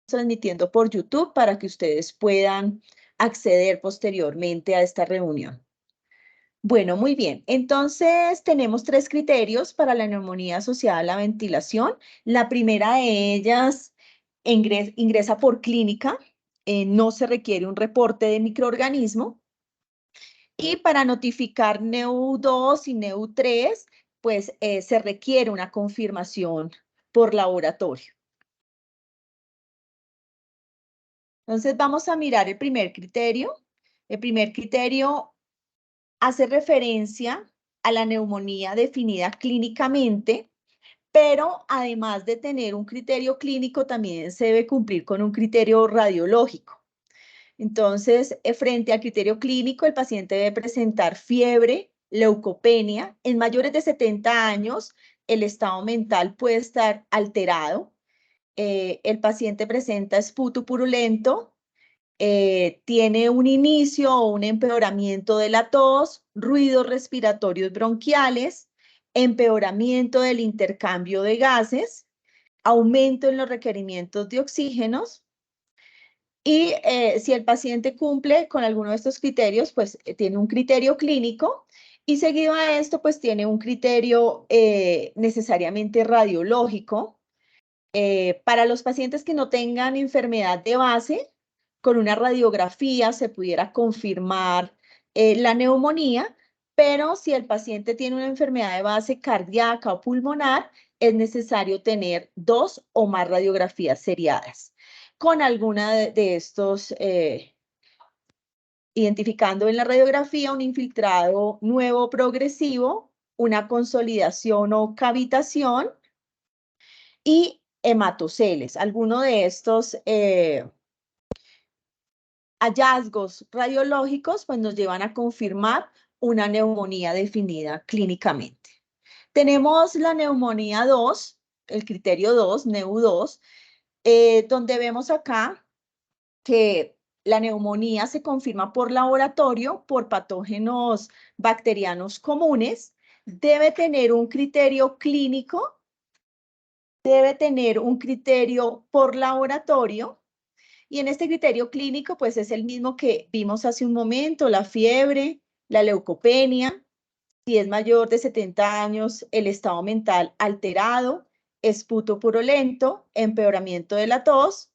transmitiendo por YouTube para que ustedes puedan acceder posteriormente a esta reunión. Bueno, muy bien. Entonces, tenemos 3 criterios para la neumonía asociada a la ventilación. La primera de ellas ingresa por clínica, no se requiere un reporte de microorganismo. Y para notificar NEU2 y NEU3, pues se requiere una confirmación por laboratorio. Entonces, vamos a mirar el primer criterio. El primer criterio hace referencia a la neumonía definida clínicamente, pero además de tener un criterio clínico, también se debe cumplir con un criterio radiológico. Entonces, frente al criterio clínico, el paciente debe presentar fiebre, leucopenia. En mayores de 70 años, el estado mental puede estar alterado. El paciente presenta esputo purulento, tiene un inicio o un empeoramiento de la tos, ruidos respiratorios bronquiales, empeoramiento del intercambio de gases, aumento en los requerimientos de oxígenos. Y si el paciente cumple con alguno de estos criterios, pues tiene un criterio clínico y seguido a esto, pues tiene un criterio necesariamente radiológico. Para los pacientes que no tengan enfermedad de base, con una radiografía se pudiera confirmar la neumonía, pero si el paciente tiene una enfermedad de base cardíaca o pulmonar, es necesario tener 2 o más radiografías seriadas con alguna de estos, identificando en la radiografía un infiltrado nuevo progresivo, una consolidación o cavitación y hematoceles. Alguno de estos hallazgos radiológicos pues nos llevan a confirmar una neumonía definida clínicamente. Tenemos la neumonía 2, el criterio 2, NEU2, donde vemos acá que la neumonía se confirma por laboratorio, por patógenos bacterianos comunes, debe tener un criterio clínico, debe tener un criterio por laboratorio, y en este criterio clínico, pues es el mismo que vimos hace un momento, la fiebre, la leucopenia, si es mayor de 70 años, el estado mental alterado, esputo purulento, empeoramiento de la tos,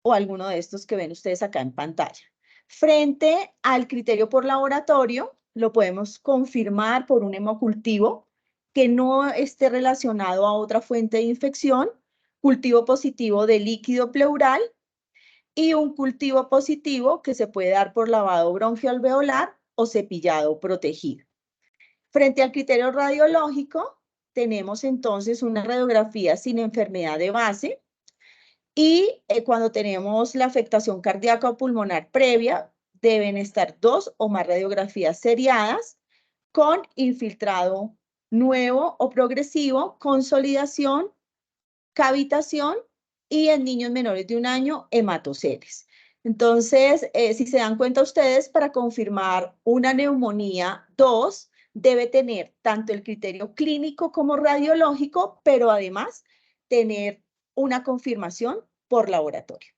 o alguno de estos que ven ustedes acá en pantalla. Frente al criterio por laboratorio, lo podemos confirmar por un hemocultivo que no esté relacionado a otra fuente de infección, cultivo positivo de líquido pleural y un cultivo positivo que se puede dar por lavado bronquialveolar o cepillado protegido. Frente al criterio radiológico, tenemos entonces una radiografía sin enfermedad de base, y cuando tenemos la afectación cardíaca o pulmonar previa, deben estar 2 o más radiografías seriadas con infiltrado nuevo o progresivo, consolidación, cavitación y en niños menores de 1 año, hematoceles. Entonces, si se dan cuenta ustedes, para confirmar una neumonía 2, debe tener tanto el criterio clínico como radiológico, pero además tener una confirmación por laboratorio.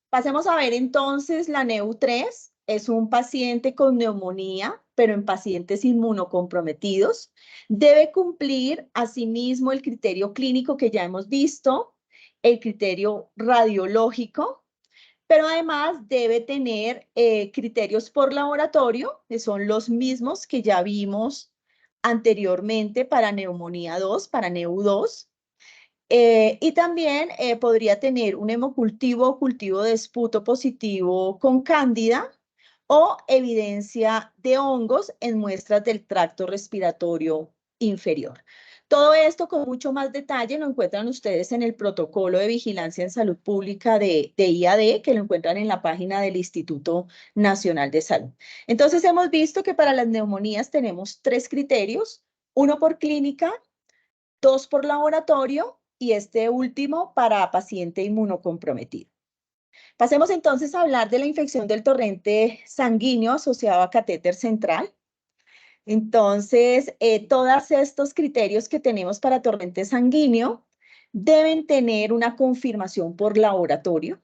Pasemos a ver entonces la NEU3. Es un paciente con neumonía, pero en pacientes inmunocomprometidos. Debe cumplir asimismo el criterio clínico que ya hemos visto, el criterio radiológico, pero además debe tener criterios por laboratorio, que son los mismos que ya vimos anteriormente para neumonía 2, para NEU2. Y también podría tener un hemocultivo o cultivo de esputo positivo con cándida o evidencia de hongos en muestras del tracto respiratorio inferior. Todo esto con mucho más detalle lo encuentran ustedes en el protocolo de vigilancia en salud pública de IAD, que lo encuentran en la página del Instituto Nacional de Salud. Entonces hemos visto que para las neumonías tenemos 3 criterios, 1 por clínica, 2 por laboratorio y este último para paciente inmunocomprometido. Pasemos entonces a hablar de la infección del torrente sanguíneo asociado a catéter central. Entonces, todos estos criterios que tenemos para torrente sanguíneo deben tener una confirmación por laboratorio.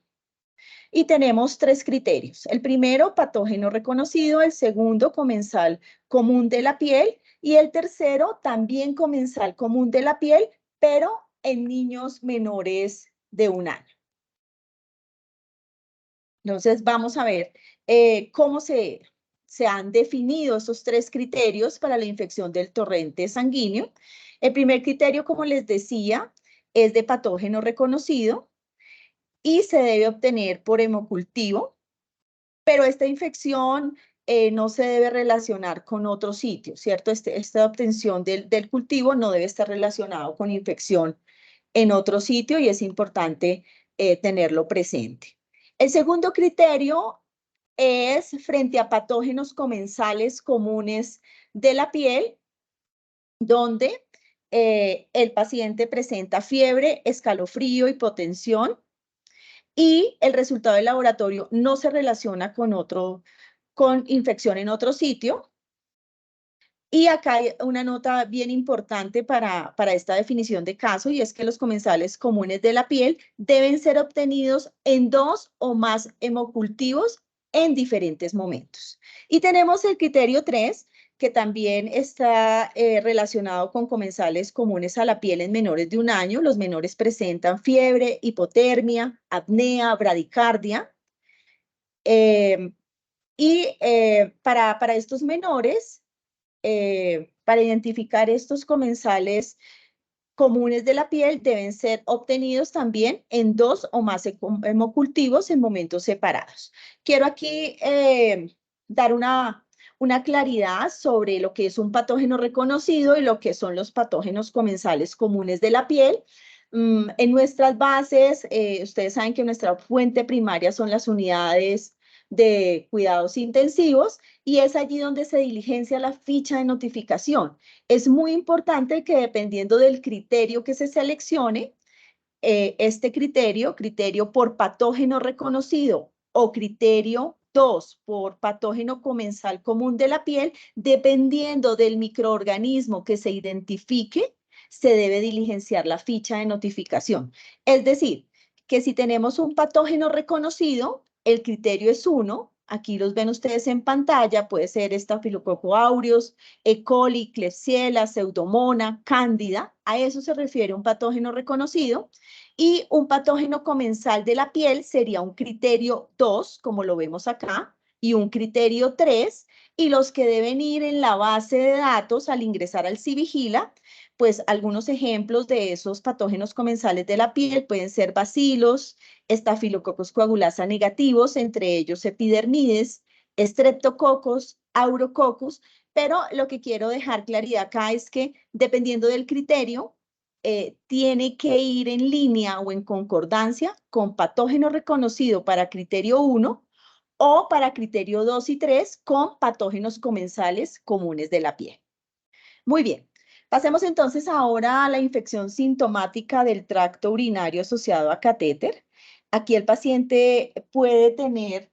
Y tenemos 3 criterios. El primero, patógeno reconocido. El segundo, comensal común de la piel. Y el tercero, también comensal común de la piel, pero en niños menores de 1 año. Entonces, vamos a ver cómo se han definido esos 3 criterios para la infección del torrente sanguíneo. El primer criterio, como les decía, es de patógeno reconocido y se debe obtener por hemocultivo, pero esta infección no se debe relacionar con otro sitio, ¿cierto? Esta obtención del cultivo no debe estar relacionado con infección en otro sitio y es importante tenerlo presente. El segundo criterio es frente a patógenos comensales comunes de la piel, donde el paciente presenta fiebre, escalofrío, hipotensión, y el resultado del laboratorio no se relaciona con infección en otro sitio. Y acá hay una nota bien importante para esta definición de caso, y es que los comensales comunes de la piel deben ser obtenidos en 2 o más hemocultivos en diferentes momentos. Y tenemos el criterio 3, que también está relacionado con comensales comunes a la piel en menores de 1 año. Los menores presentan fiebre, hipotermia, apnea, bradicardia. Para estos menores, para identificar estos comensales comunes de la piel, deben ser obtenidos también en 2 o más hemocultivos en momentos separados. Quiero aquí dar una claridad sobre lo que es un patógeno reconocido y lo que son los patógenos comensales comunes de la piel. En nuestras bases, ustedes saben que nuestra fuente primaria son las unidades de cuidados intensivos, y es allí donde se diligencia la ficha de notificación. Es muy importante que, dependiendo del criterio que se seleccione, este criterio por patógeno reconocido o criterio 2 por patógeno comensal común de la piel, dependiendo del microorganismo que se identifique, se debe diligenciar la ficha de notificación. Es decir, que si tenemos un patógeno reconocido, el criterio es 1, aquí los ven ustedes en pantalla, puede ser Staphylococcus aureus, E. coli, Klebsiella, Pseudomonas, Cándida, a eso se refiere un patógeno reconocido. Y un patógeno comensal de la piel sería un criterio 2, como lo vemos acá, y un criterio 3, y los que deben ir en la base de datos al ingresar al CIVIGILA, pues algunos ejemplos de esos patógenos comensales de la piel pueden ser bacilos, Staphylococcus coagulasa negativos, entre ellos epidermides, streptococos, aurococcus, pero lo que quiero dejar claridad acá es que, dependiendo del criterio, tiene que ir en línea o en concordancia con patógeno reconocido para criterio 1 o para criterio 2 y 3 con patógenos comensales comunes de la piel. Muy bien. Pasemos entonces ahora a la infección sintomática del tracto urinario asociado a catéter. Aquí el paciente puede tener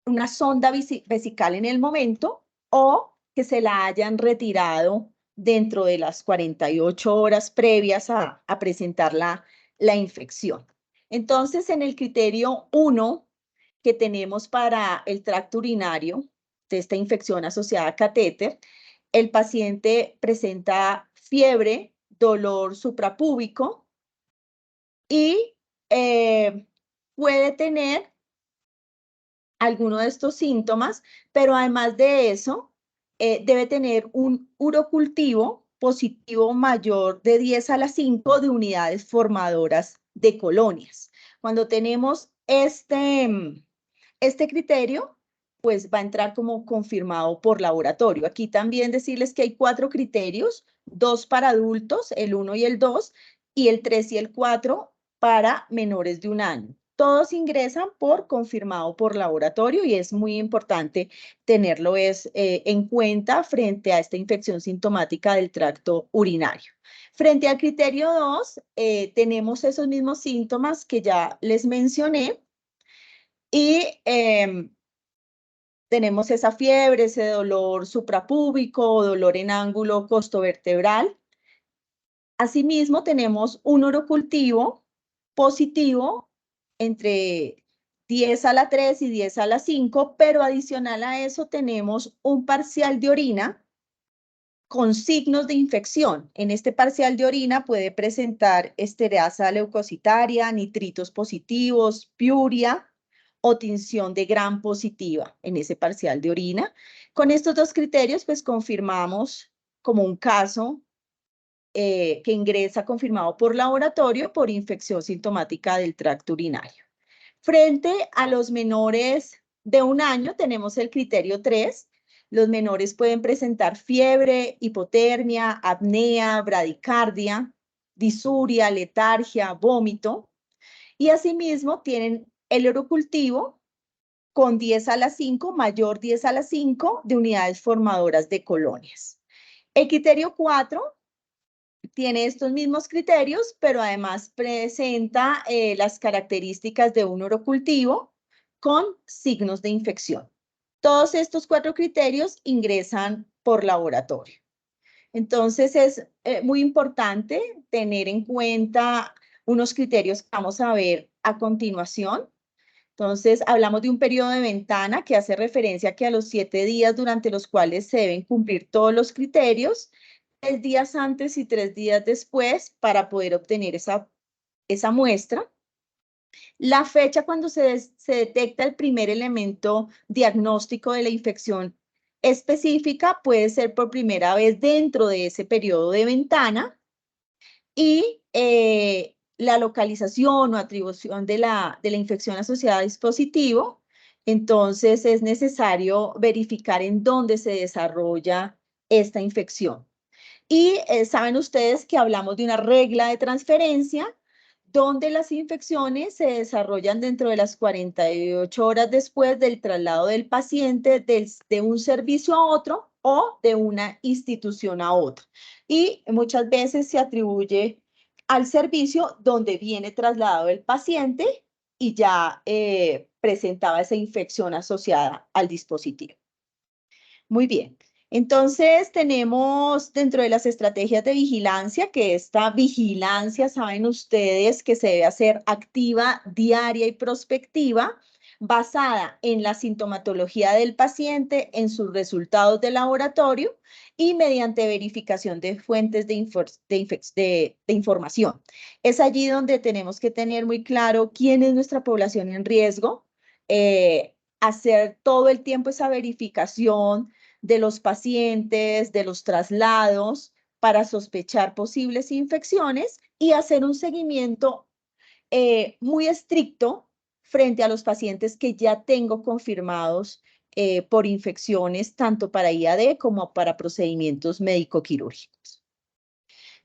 una sonda vesical en el momento, o que se la hayan retirado dentro de las 48 horas previas a presentar la infección. Entonces, en el criterio 1 que tenemos para el tracto urinario de esta infección asociada a catéter, el paciente presenta fiebre, dolor suprapúbico y puede tener alguno de estos síntomas, pero además de eso, debe tener un urocultivo positivo mayor de 10 a la 5 de unidades formadoras de colonias. Cuando tenemos este criterio, pues va a entrar como confirmado por laboratorio. Aquí también decirles que hay 4 criterios, 2 para adultos, el 1 y el 2, y el 3 y el 4 para menores de 1 año. Todos ingresan por confirmado por laboratorio, y es muy importante tenerlo en cuenta frente a esta infección sintomática del tracto urinario. Frente al criterio 2, tenemos esos mismos síntomas que ya les mencioné, y tenemos esa fiebre, ese dolor suprapúbico, dolor en ángulo costovertebral. Asimismo, tenemos un urocultivo positivo entre 10 a la 3 y 10 a la 5, pero adicional a eso tenemos un parcial de orina con signos de infección. En este parcial de orina puede presentar estereasa leucocitaria, nitritos positivos, piuria o tinción de Gram positiva en ese parcial de orina. Con estos dos criterios, pues confirmamos como un caso que ingresa confirmado por laboratorio por infección sintomática del tracto urinario. Frente a los menores de 1 año, tenemos el criterio 3. Los menores pueden presentar fiebre, hipotermia, apnea, bradicardia, disuria, letargia, vómito. Y asimismo tienen el urocultivo con 10 a la 5, mayor 10 a la 5 de unidades formadoras de colonias. El criterio 4 tiene estos mismos criterios, pero además presenta las características de un urocultivo con signos de infección. Todos estos 4 criterios ingresan por laboratorio. Entonces es muy importante tener en cuenta unos criterios que vamos a ver a continuación. Entonces, hablamos de un periodo de ventana que hace referencia que a los 7 días durante los cuales se deben cumplir todos los criterios, 3 días antes y 3 días después para poder obtener esa muestra. La fecha cuando se detecta el primer elemento diagnóstico de la infección específica puede ser por primera vez dentro de ese periodo de ventana y la localización o atribución de la infección asociada a dispositivo. Entonces es necesario verificar en dónde se desarrolla esta infección. Y saben ustedes que hablamos de una regla de transferencia donde las infecciones se desarrollan dentro de las 48 horas después del traslado del paciente de un servicio a otro o de una institución a otra. Y muchas veces se atribuye al servicio donde viene trasladado el paciente y ya presentaba esa infección asociada al dispositivo. Muy bien. Entonces, tenemos dentro de las estrategias de vigilancia, que esta vigilancia, saben ustedes, que se debe hacer activa, diaria y prospectiva, basada en la sintomatología del paciente, en sus resultados de laboratorio y mediante verificación de fuentes de información. Es allí donde tenemos que tener muy claro quién es nuestra población en riesgo, hacer todo el tiempo esa verificación de los pacientes, de los traslados, para sospechar posibles infecciones y hacer un seguimiento muy estricto frente a los pacientes que ya tengo confirmados por infecciones, tanto para IAD como para procedimientos médico-quirúrgicos.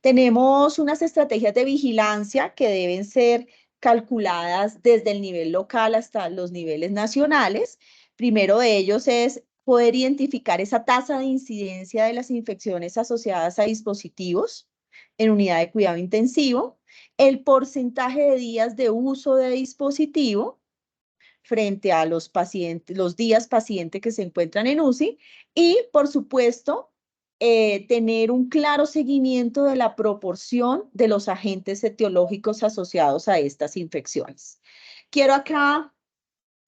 Tenemos unas estrategias de vigilancia que deben ser calculadas desde el nivel local hasta los niveles nacionales. Primero de ellos es poder identificar esa tasa de incidencia de las infecciones asociadas a dispositivos en unidad de cuidado intensivo, el porcentaje de días de uso de dispositivo frente a los pacientes, los días paciente que se encuentran en UCI y, por supuesto, tener un claro seguimiento de la proporción de los agentes etiológicos asociados a estas infecciones. Quiero acá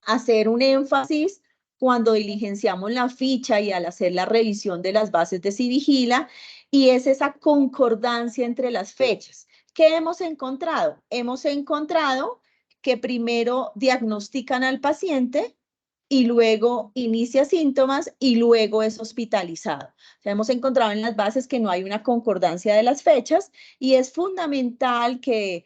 hacer un énfasis cuando diligenciamos la ficha y al hacer la revisión de las bases de Civigila, y es esa concordancia entre las fechas. ¿Qué hemos encontrado? Hemos encontrado que primero diagnostican al paciente y luego inicia síntomas y luego es hospitalizado. O sea, hemos encontrado en las bases que no hay una concordancia de las fechas y es fundamental que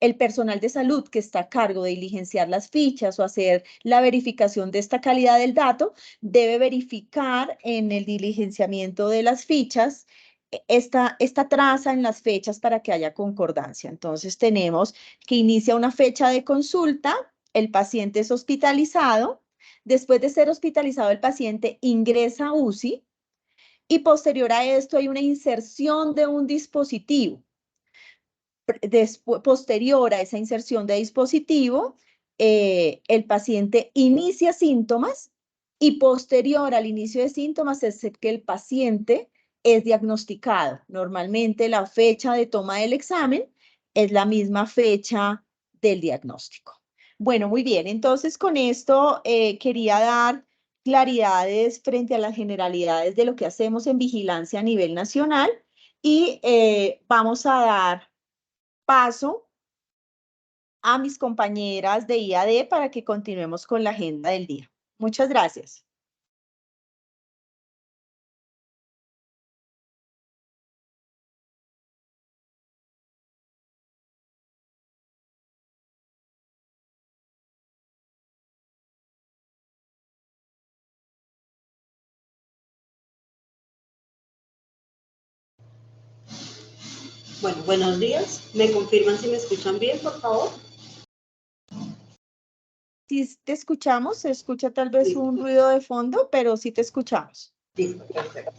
el personal de salud que está a cargo de diligenciar las fichas o hacer la verificación de esta calidad del dato debe verificar en el diligenciamiento de las fichas esta traza en las fechas para que haya concordancia. Entonces tenemos que inicia una fecha de consulta, el paciente es hospitalizado, después de ser hospitalizado el paciente ingresa a UCI y posterior a esto hay una inserción de un dispositivo. Posterior a esa inserción de dispositivo, el paciente inicia síntomas y posterior al inicio de síntomas es que el paciente es diagnosticado. Normalmente la fecha de toma del examen es la misma fecha del diagnóstico. Bueno, muy bien. Entonces, con esto quería dar claridades frente a las generalidades de lo que hacemos en vigilancia a nivel nacional y vamos a dar paso a mis compañeras de IAD para que continuemos con la agenda del día. Muchas gracias. Bueno, buenos días. ¿Me confirman si me escuchan bien, por favor? Sí te escuchamos, se escucha tal vez Listo. un ruido de fondo, pero sí te escuchamos. Listo, perfecto.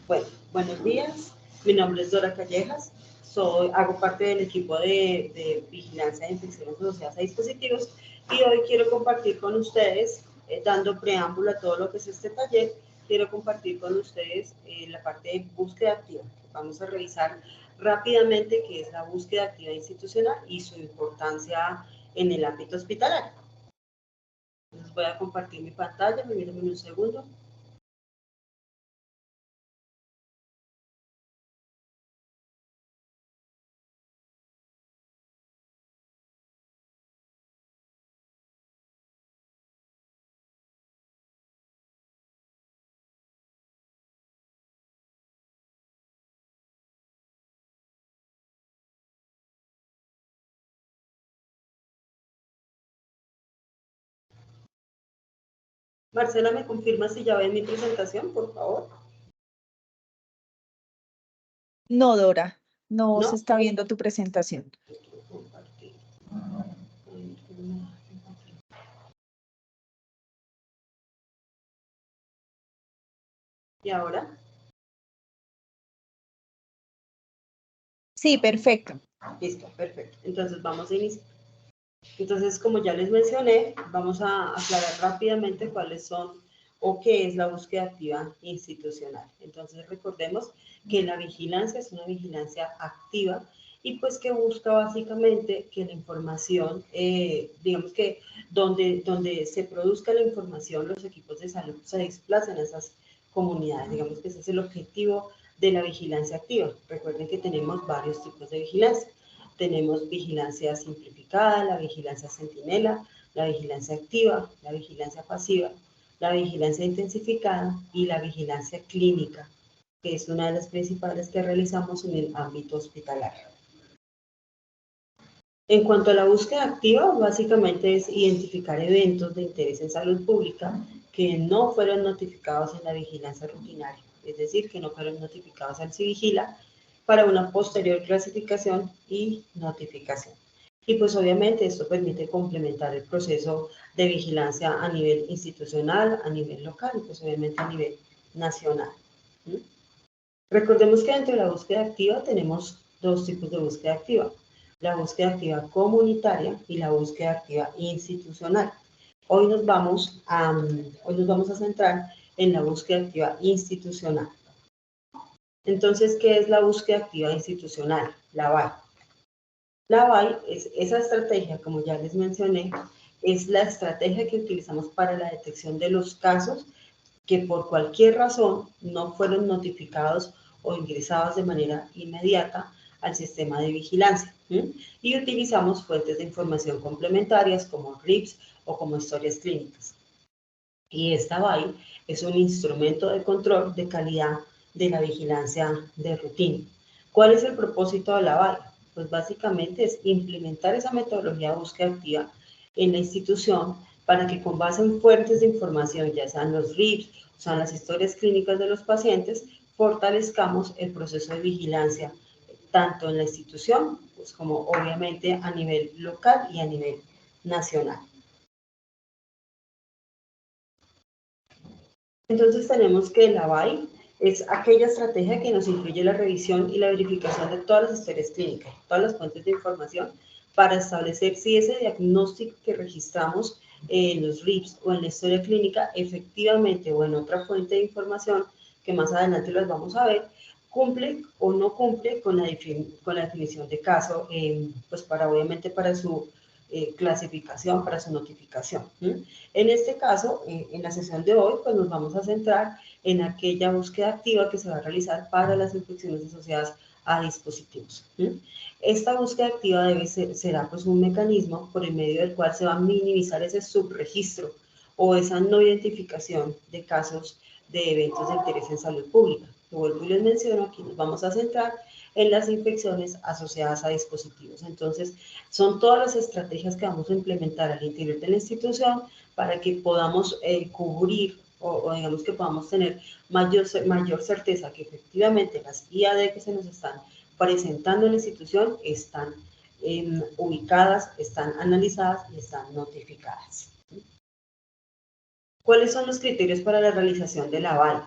Bueno, buenos días. Mi nombre es Dora Callejas. Hago parte del equipo de vigilancia de infecciones asociadas a dispositivos y hoy quiero compartir con ustedes, dando preámbulo a todo lo que es este taller, quiero compartir con ustedes la parte de búsqueda activa. Vamos a revisar rápidamente qué es la búsqueda activa institucional y su importancia en el ámbito hospitalario. Entonces voy a compartir mi pantalla, permítanme un segundo. Marcela, ¿me confirma si ya ven mi presentación, por favor? No, Dora, no se ¿No? está viendo tu presentación. Compartir. ¿Y ahora? Sí, perfecto. Listo, perfecto. Entonces vamos a iniciar. Entonces, como ya les mencioné, vamos a aclarar rápidamente cuáles son o qué es la búsqueda activa institucional. Entonces, recordemos que la vigilancia es una vigilancia activa y pues que busca básicamente que la información, digamos que donde se produzca la información, los equipos de salud se desplacen a esas comunidades. Digamos que ese es el objetivo de la vigilancia activa. Recuerden que tenemos varios tipos de vigilancia. Tenemos vigilancia simplificada, la vigilancia centinela, la vigilancia activa, la vigilancia pasiva, la vigilancia intensificada y la vigilancia clínica, que es una de las principales que realizamos en el ámbito hospitalario. En cuanto a la búsqueda activa, básicamente es identificar eventos de interés en salud pública que no fueron notificados en la vigilancia rutinaria, es decir, que no fueron notificados al CIVIGILA para una posterior clasificación y notificación. Y pues obviamente esto permite complementar el proceso de vigilancia a nivel institucional, a nivel local y pues obviamente a nivel nacional. Recordemos que dentro de la búsqueda activa tenemos dos tipos de búsqueda activa, la búsqueda activa comunitaria y la búsqueda activa institucional. Hoy nos vamos a centrar en la búsqueda activa institucional. Entonces, ¿qué es la búsqueda activa institucional? La BAI. La BAI es esa estrategia, como ya les mencioné, es la estrategia que utilizamos para la detección de los casos que por cualquier razón no fueron notificados o ingresados de manera inmediata al sistema de vigilancia. Y utilizamos fuentes de información complementarias como RIPS o como historias clínicas. Y esta BAI es un instrumento de control de calidad de la vigilancia de rutina. ¿Cuál es el propósito de la BAI? Pues básicamente es implementar esa metodología de búsqueda activa en la institución para que con base en fuentes de información, ya sean los RIPS, o sean las historias clínicas de los pacientes, fortalezcamos el proceso de vigilancia, tanto en la institución, pues como obviamente a nivel local y a nivel nacional. Entonces tenemos que la BAI es aquella estrategia que nos incluye la revisión y la verificación de todas las historias clínicas, todas las fuentes de información, para establecer si ese diagnóstico que registramos en los RIPS o en la historia clínica efectivamente o en otra fuente de información, que más adelante las vamos a ver, cumple o no cumple con la definición de caso, pues obviamente para su clasificación, para su notificación. En este caso, en la sesión de hoy, pues nos vamos a centrar en aquella búsqueda activa que se va a realizar para las infecciones asociadas a dispositivos. Esta búsqueda activa será pues un mecanismo por el medio del cual se va a minimizar ese subregistro o esa no identificación de casos de eventos de interés en salud pública. Lo vuelvo y les menciono, aquí nos vamos a centrar en las infecciones asociadas a dispositivos. Entonces, son todas las estrategias que vamos a implementar al interior de la institución para que podamos cubrir o digamos que podamos tener mayor certeza que efectivamente las IAD que se nos están presentando en la institución están ubicadas, están analizadas y están notificadas. ¿Cuáles son los criterios para la realización de la VAI?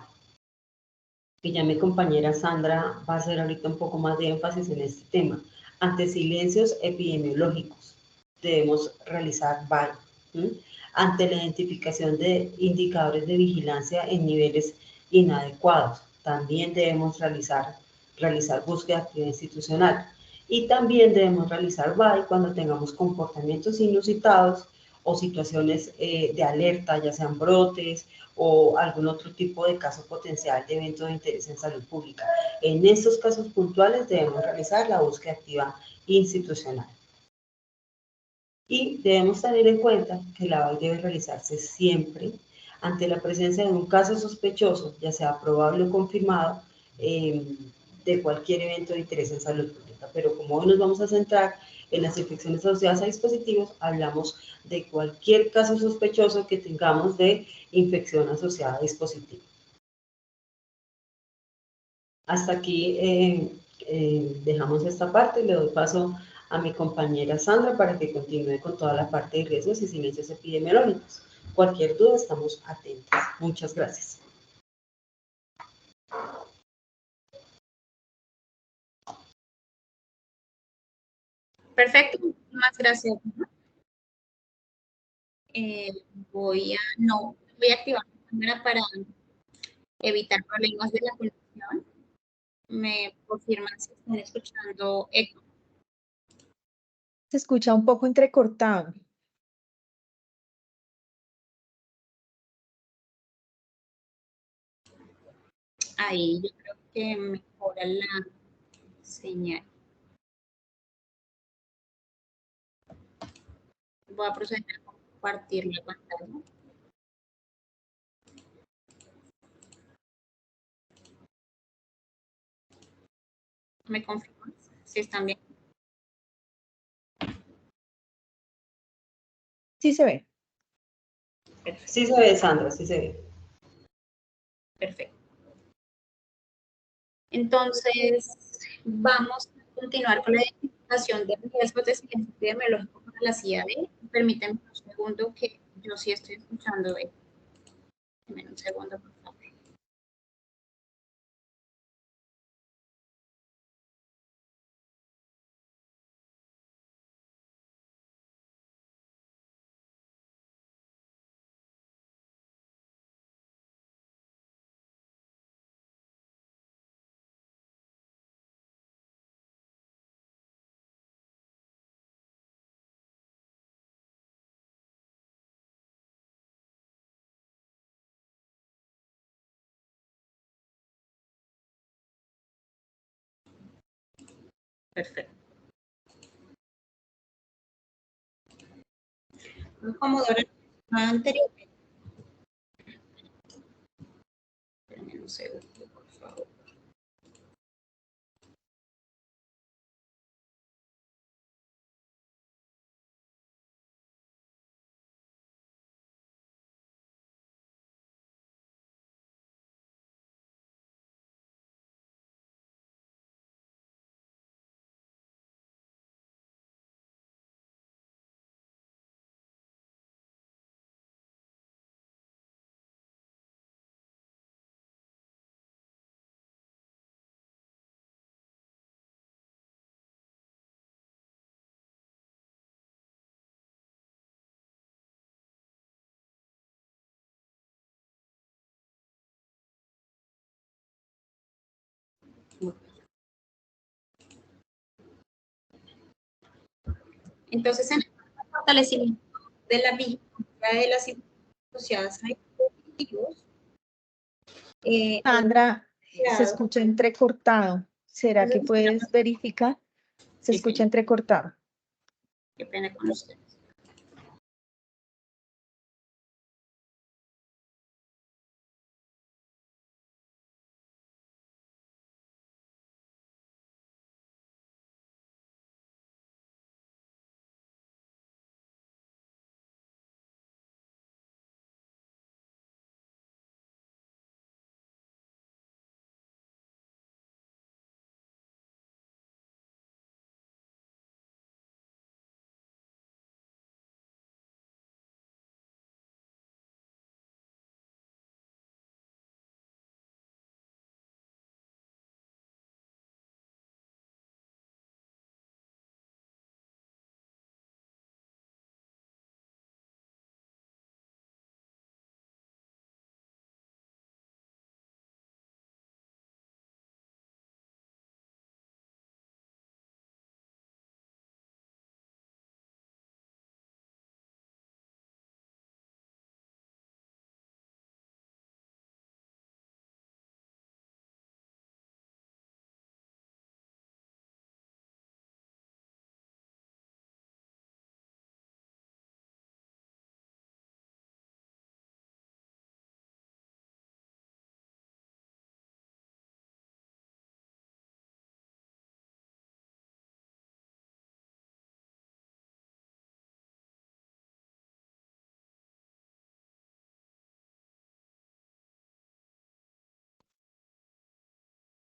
Que ya mi compañera Sandra va a hacer ahorita un poco más de énfasis en este tema. Ante silencios epidemiológicos, debemos realizar VAI. Ante la identificación de indicadores de vigilancia en niveles inadecuados, también debemos realizar búsqueda activa institucional. Y también debemos realizar VAI cuando tengamos comportamientos inusitados o situaciones de alerta, ya sean brotes o algún otro tipo de caso potencial de evento de interés en salud pública. En estos casos puntuales debemos realizar la búsqueda activa institucional. Y debemos tener en cuenta que la VAI debe realizarse siempre ante la presencia de un caso sospechoso, ya sea probable o confirmado, de cualquier evento de interés en salud pública. Pero como hoy nos vamos a centrar en las infecciones asociadas a dispositivos, hablamos de cualquier caso sospechoso que tengamos de infección asociada a dispositivos. Hasta aquí dejamos esta parte, le doy paso a mi compañera Sandra para que continúe con toda la parte de riesgos y silencios epidemiológicos. Cualquier duda, estamos atentos. Muchas gracias. Perfecto, muchas gracias. Voy a activar la cámara para evitar problemas de la conexión. Me confirman si están escuchando eco. Se escucha un poco entrecortado. Ahí yo creo que mejora la señal. Voy a proceder a compartir la pantalla. ¿Me confirman si están bien? Sí se ve. Perfecto. Sí se ve, Sandra, sí se ve. Perfecto. Entonces, vamos a continuar con la identificación de riesgos de silencio epidemiológico para la CIAD. Permítanme un segundo que yo sí estoy escuchando. Deme un segundo, por favor. Perfecto. Como anteriormente. Espérenme un segundo, por favor. Entonces, en el fortalecimiento de la vigilancia de las instituciones asociadas a dispositivos, Sandra, se escucha entrecortado. ¿Será que puedes verificar? Se escucha entrecortado. Qué pena con ustedes.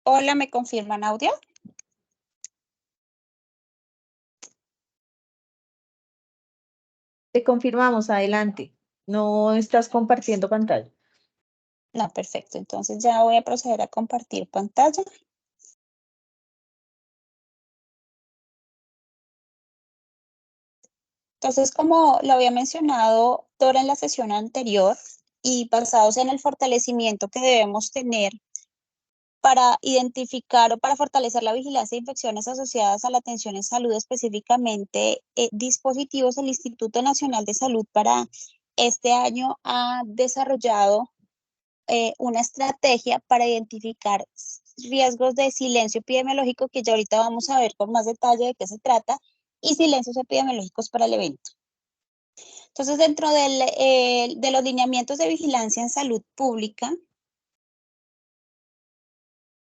Hola, ¿me confirman audio? Te confirmamos, adelante. No estás compartiendo pantalla. No, perfecto. Entonces ya voy a proceder a compartir pantalla. Entonces, como lo había mencionado Dora en la sesión anterior y basados en el fortalecimiento que debemos tener para identificar o para fortalecer la vigilancia de infecciones asociadas a la atención en salud, específicamente dispositivos, el Instituto Nacional de Salud para este año ha desarrollado una estrategia para identificar riesgos de silencio epidemiológico, que ya ahorita vamos a ver con más detalle de qué se trata, y silencios epidemiológicos para el evento. Entonces, dentro de los lineamientos de vigilancia en salud pública,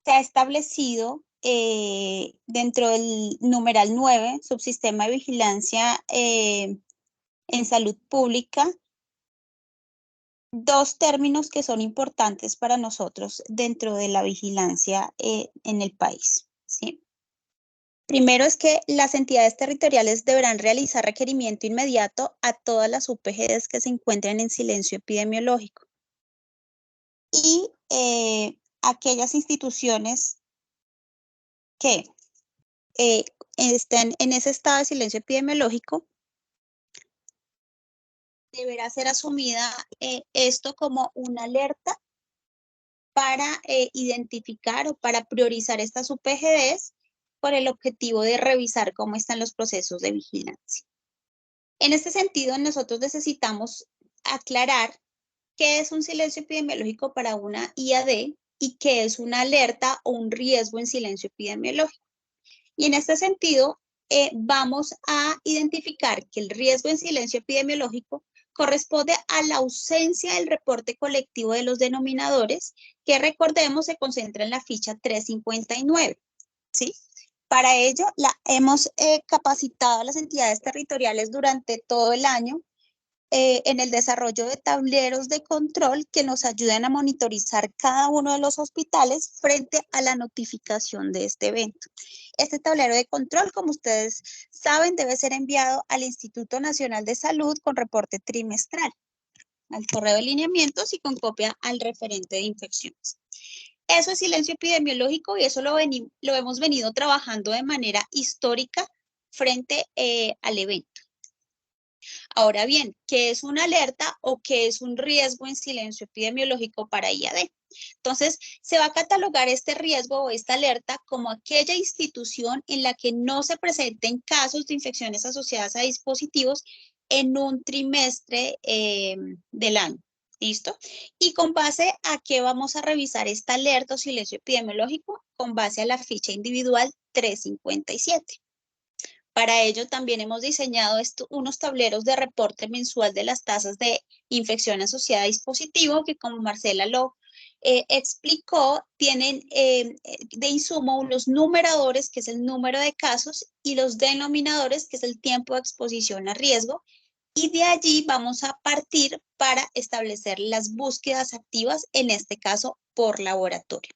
se ha establecido dentro del numeral 9, subsistema de vigilancia en salud pública, dos términos que son importantes para nosotros dentro de la vigilancia en el país, ¿sí? Primero es que las entidades territoriales deberán realizar requerimiento inmediato a todas las UPGs que se encuentren en silencio epidemiológico. Y aquellas instituciones que estén en ese estado de silencio epidemiológico, deberá ser asumida esto como una alerta para identificar o para priorizar estas UPGs por el objetivo de revisar cómo están los procesos de vigilancia. En este sentido, nosotros necesitamos aclarar qué es un silencio epidemiológico para una IAD y qué es una alerta o un riesgo en silencio epidemiológico. Y en este sentido, vamos a identificar que el riesgo en silencio epidemiológico corresponde a la ausencia del reporte colectivo de los denominadores, que recordemos se concentra en la ficha 359, ¿sí? Para ello, hemos capacitado a las entidades territoriales durante todo el año en el desarrollo de tableros de control que nos ayuden a monitorizar cada uno de los hospitales frente a la notificación de este evento. Este tablero de control, como ustedes saben, debe ser enviado al Instituto Nacional de Salud con reporte trimestral, al correo de lineamientos y con copia al referente de infecciones. Eso es silencio epidemiológico y eso lo hemos venido trabajando de manera histórica frente al evento. Ahora bien, ¿qué es una alerta o qué es un riesgo en silencio epidemiológico para IAD? Entonces, se va a catalogar este riesgo o esta alerta como aquella institución en la que no se presenten casos de infecciones asociadas a dispositivos en un trimestre del año. ¿Listo? Y con base a qué vamos a revisar esta alerta o silencio epidemiológico, con base a la ficha individual 357. Para ello también hemos diseñado unos tableros de reporte mensual de las tasas de infección asociada a dispositivo que, como Marcela lo explicó, tienen de insumo los numeradores, que es el número de casos, y los denominadores, que es el tiempo de exposición a riesgo. Y de allí vamos a partir para establecer las búsquedas activas, en este caso por laboratorio.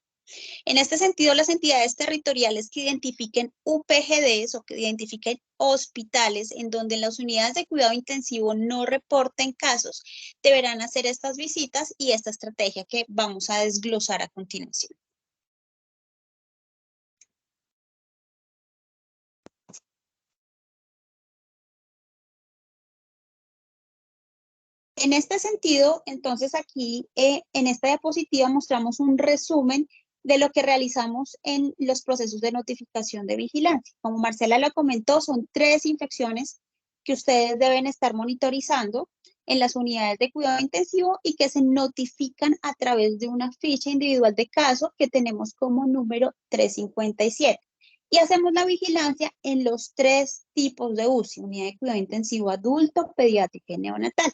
En este sentido, las entidades territoriales que identifiquen UPGDs o que identifiquen hospitales en donde las unidades de cuidado intensivo no reporten casos, deberán hacer estas visitas y esta estrategia que vamos a desglosar a continuación. En este sentido, entonces aquí en esta diapositiva mostramos un resumen de lo que realizamos en los procesos de notificación de vigilancia. Como Marcela lo comentó, son 3 infecciones que ustedes deben estar monitorizando en las unidades de cuidado intensivo y que se notifican a través de una ficha individual de caso que tenemos como número 357. Y hacemos la vigilancia en los 3 tipos de UCI, unidad de cuidado intensivo adulto, pediátrica y neonatal.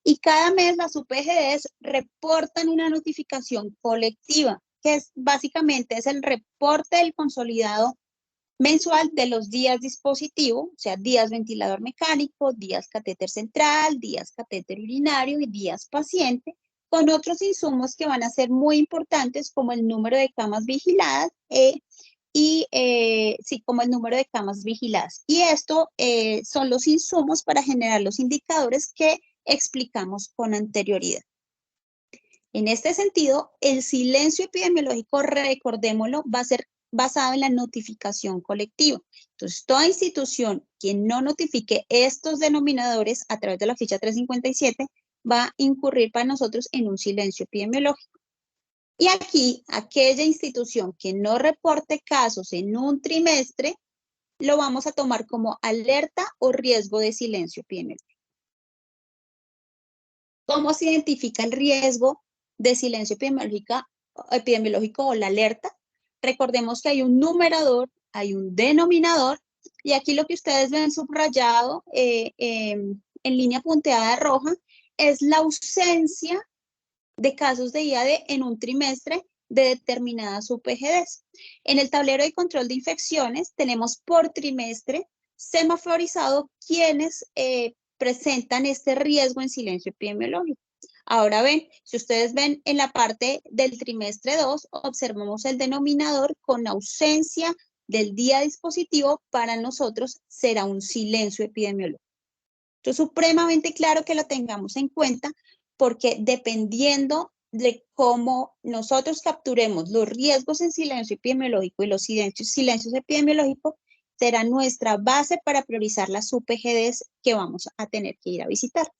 Y cada mes las UPGDs reportan una notificación colectiva, que básicamente es el reporte del consolidado mensual de los días dispositivo, o sea, días ventilador mecánico, días catéter central, días catéter urinario y días paciente, con otros insumos que van a ser muy importantes como el número de camas vigiladas como el número de camas vigiladas. Y esto son los insumos para generar los indicadores que explicamos con anterioridad. En este sentido, el silencio epidemiológico, recordémoslo, va a ser basado en la notificación colectiva. Entonces, toda institución que no notifique estos denominadores a través de la ficha 357 va a incurrir para nosotros en un silencio epidemiológico. Y aquí, aquella institución que no reporte casos en un trimestre, lo vamos a tomar como alerta o riesgo de silencio epidemiológico. ¿Cómo se identifica el riesgo de silencio epidemiológico o la alerta? Recordemos que hay un numerador, hay un denominador, y aquí lo que ustedes ven subrayado en línea punteada roja es la ausencia de casos de IAD en un trimestre de determinadas UPGDs. En el tablero de control de infecciones tenemos por trimestre semaforizado quienes presentan este riesgo en silencio epidemiológico. Ahora ven, si ustedes ven en la parte del trimestre 2, observamos el denominador con ausencia del día dispositivo, para nosotros será un silencio epidemiológico. Entonces, supremamente claro que lo tengamos en cuenta, porque dependiendo de cómo nosotros capturemos los riesgos en silencio epidemiológico y los silencios epidemiológicos, será nuestra base para priorizar las UPGDs que vamos a tener que ir a visitar.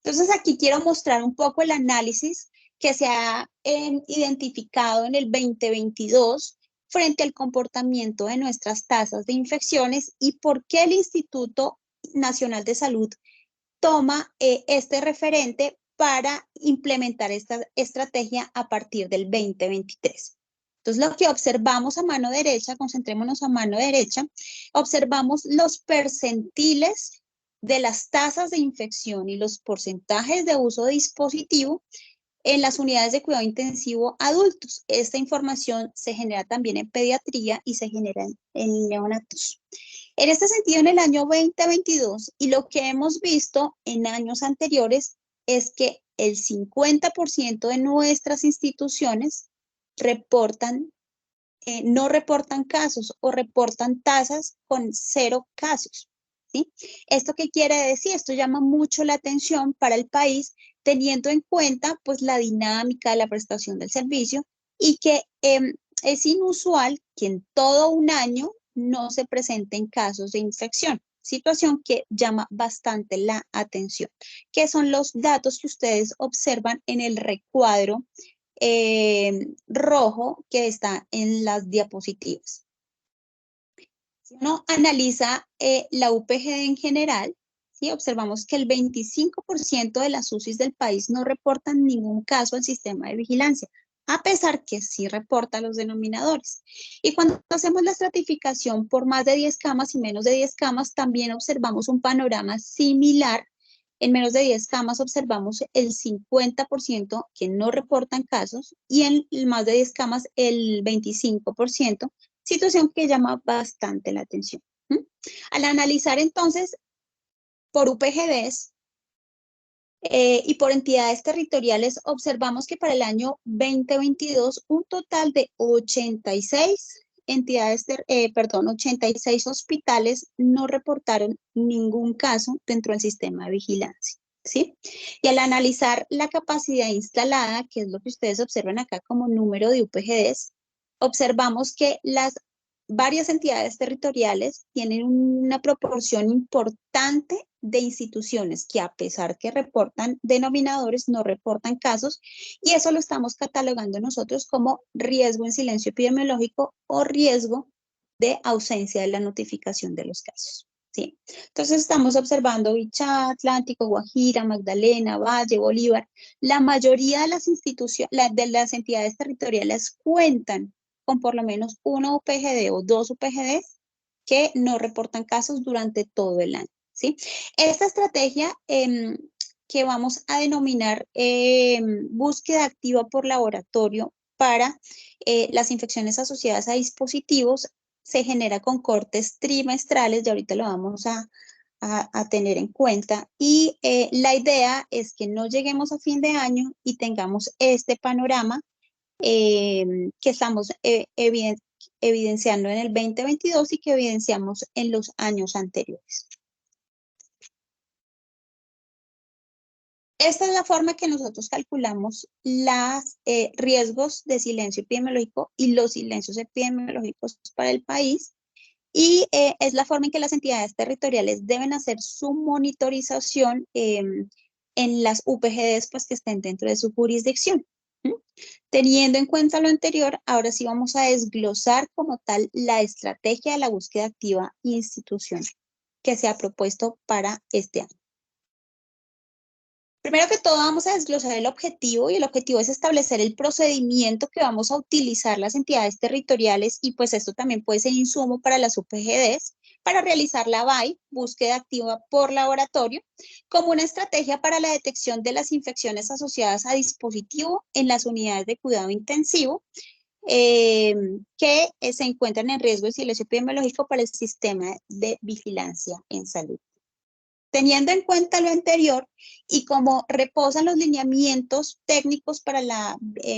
Entonces, aquí quiero mostrar un poco el análisis que se ha identificado en el 2022 frente al comportamiento de nuestras tasas de infecciones y por qué el Instituto Nacional de Salud toma este referente para implementar esta estrategia a partir del 2023. Entonces, lo que observamos a mano derecha, concentrémonos a mano derecha, observamos los percentiles de las tasas de infección y los porcentajes de uso de dispositivo en las unidades de cuidado intensivo adultos. Esta información se genera también en pediatría y se genera en neonatos. En este sentido, en el año 2022, y lo que hemos visto en años anteriores, es que el 50% de nuestras instituciones no reportan casos o reportan tasas con 0 casos. ¿Sí? ¿Esto qué quiere decir? Esto llama mucho la atención para el país, teniendo en cuenta pues la dinámica de la prestación del servicio y que es inusual que en todo un año no se presenten casos de infección. situación que llama bastante la atención, que son los datos que ustedes observan en el recuadro rojo que está en las diapositivas. Si uno analiza la UPGD en general, ¿sí? Observamos que el 25% de las UCIs del país no reportan ningún caso al sistema de vigilancia, a pesar que sí reporta los denominadores. Y cuando hacemos la estratificación por más de 10 camas y menos de 10 camas, también observamos un panorama similar. En menos de 10 camas observamos el 50% que no reportan casos y en más de 10 camas el 25%, situación que llama bastante la atención. Al analizar entonces por UPGDs y por entidades territoriales, observamos que para el año 2022 un total de 86 86 hospitales no reportaron ningún caso dentro del sistema de vigilancia, ¿sí? Y al analizar la capacidad instalada, que es lo que ustedes observan acá como número de UPGDs, observamos que las varias entidades territoriales tienen una proporción importante de instituciones que a pesar que reportan denominadores, no reportan casos, y eso lo estamos catalogando nosotros como riesgo en silencio epidemiológico o riesgo de ausencia de la notificación de los casos. ¿Sí? Entonces estamos observando Bichá, Atlántico, Guajira, Magdalena, Valle, Bolívar. La mayoría de las instituciones, de las entidades territoriales cuentan con por lo menos una UPGD o dos UPGDs que no reportan casos durante todo el año, ¿sí? Esta estrategia que vamos a denominar búsqueda activa por laboratorio para las infecciones asociadas a dispositivos se genera con cortes trimestrales, y ahorita lo vamos a tener en cuenta. Y la idea es que no lleguemos a fin de año y tengamos este panorama que estamos evidenciando en el 2022 y que evidenciamos en los años anteriores. Esta es la forma que nosotros calculamos los riesgos de silencio epidemiológico y los silencios epidemiológicos para el país. Y es la forma en que las entidades territoriales deben hacer su monitorización en las UPGDs pues, que estén dentro de su jurisdicción. Teniendo en cuenta lo anterior, ahora sí vamos a desglosar como tal la estrategia de la búsqueda activa institucional que se ha propuesto para este año. Primero que todo vamos a desglosar el objetivo y el objetivo es establecer el procedimiento que vamos a utilizar las entidades territoriales y pues esto también puede ser insumo para las UPGDs para realizar la BAI, búsqueda activa por laboratorio, como una estrategia para la detección de las infecciones asociadas a dispositivo en las unidades de cuidado intensivo que se encuentran en riesgo de silencio epidemiológico para el sistema de vigilancia en salud. Teniendo en cuenta lo anterior y como reposan los lineamientos técnicos para la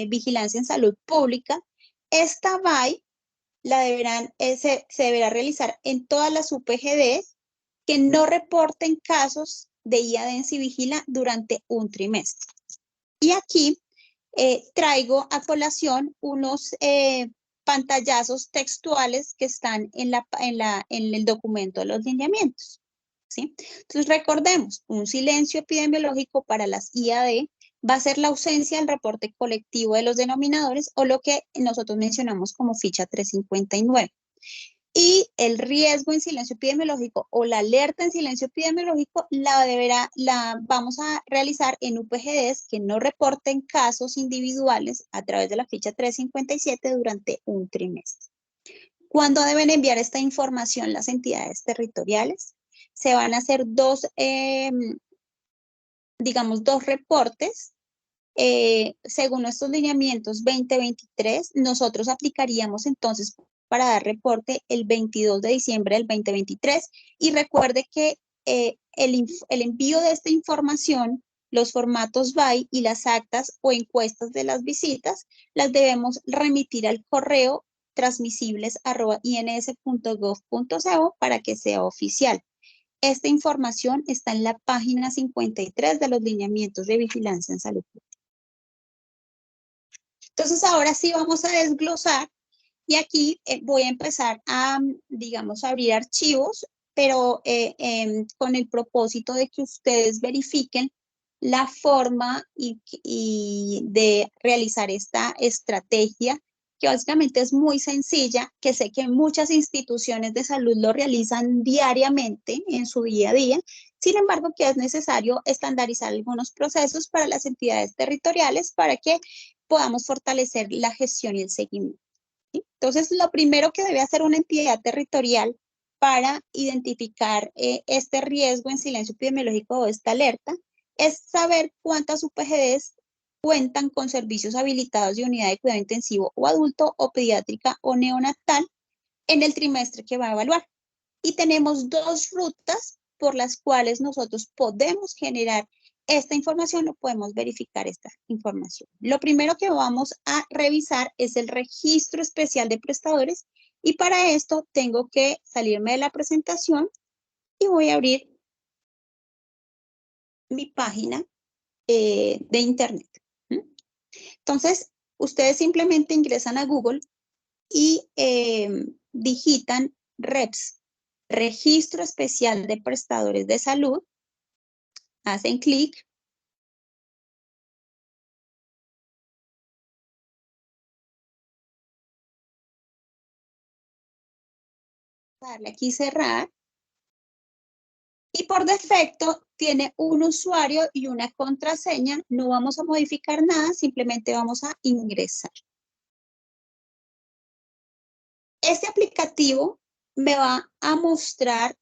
vigilancia en salud pública, esta BAI se deberá realizar en todas las UPGDs que no reporten casos de IA Densi Vigila durante un trimestre. Y aquí traigo a colación unos pantallazos textuales que están en el documento de los lineamientos. ¿Sí? Entonces recordemos, un silencio epidemiológico para las IAD va a ser la ausencia del reporte colectivo de los denominadores o lo que nosotros mencionamos como ficha 359. Y el riesgo en silencio epidemiológico o la alerta en silencio epidemiológico la vamos a realizar en UPGDs que no reporten casos individuales a través de la ficha 357 durante un trimestre. ¿Cuándo deben enviar esta información las entidades territoriales? Se van a hacer dos reportes. Según nuestros lineamientos 2023, nosotros aplicaríamos entonces para dar reporte el 22 de diciembre del 2023 y recuerde que el envío de esta información, los formatos BAI y las actas o encuestas de las visitas, las debemos remitir al correo transmisibles@ins.gov.co para que sea oficial. Esta información está en la página 53 de los lineamientos de vigilancia en salud pública. Entonces, ahora sí vamos a desglosar y aquí voy a empezar a, digamos, abrir archivos pero con el propósito de que ustedes verifiquen la forma y de realizar esta estrategia, que básicamente es muy sencilla, que sé que muchas instituciones de salud lo realizan diariamente en su día a día. Sin embargo, que es necesario estandarizar algunos procesos para las entidades territoriales para que podamos fortalecer la gestión y el seguimiento, ¿sí? Entonces, lo primero que debe hacer una entidad territorial para identificar este riesgo en silencio epidemiológico o esta alerta es saber cuántas UPGDs cuentan con servicios habilitados de unidad de cuidado intensivo o adulto o pediátrica o neonatal en el trimestre que va a evaluar. Y tenemos dos rutas por las cuales nosotros podemos generar esta información o podemos verificar esta información. Lo primero que vamos a revisar es el registro especial de prestadores y para esto tengo que salirme de la presentación y voy a abrir mi página de internet. Entonces, ustedes simplemente ingresan a Google y digitan REPS, Registro Especial de Prestadores de Salud, hacen clic. Darle aquí cerrar. Y por defecto tiene un usuario y una contraseña. No vamos a modificar nada, simplemente vamos a ingresar. Este aplicativo me va a mostrar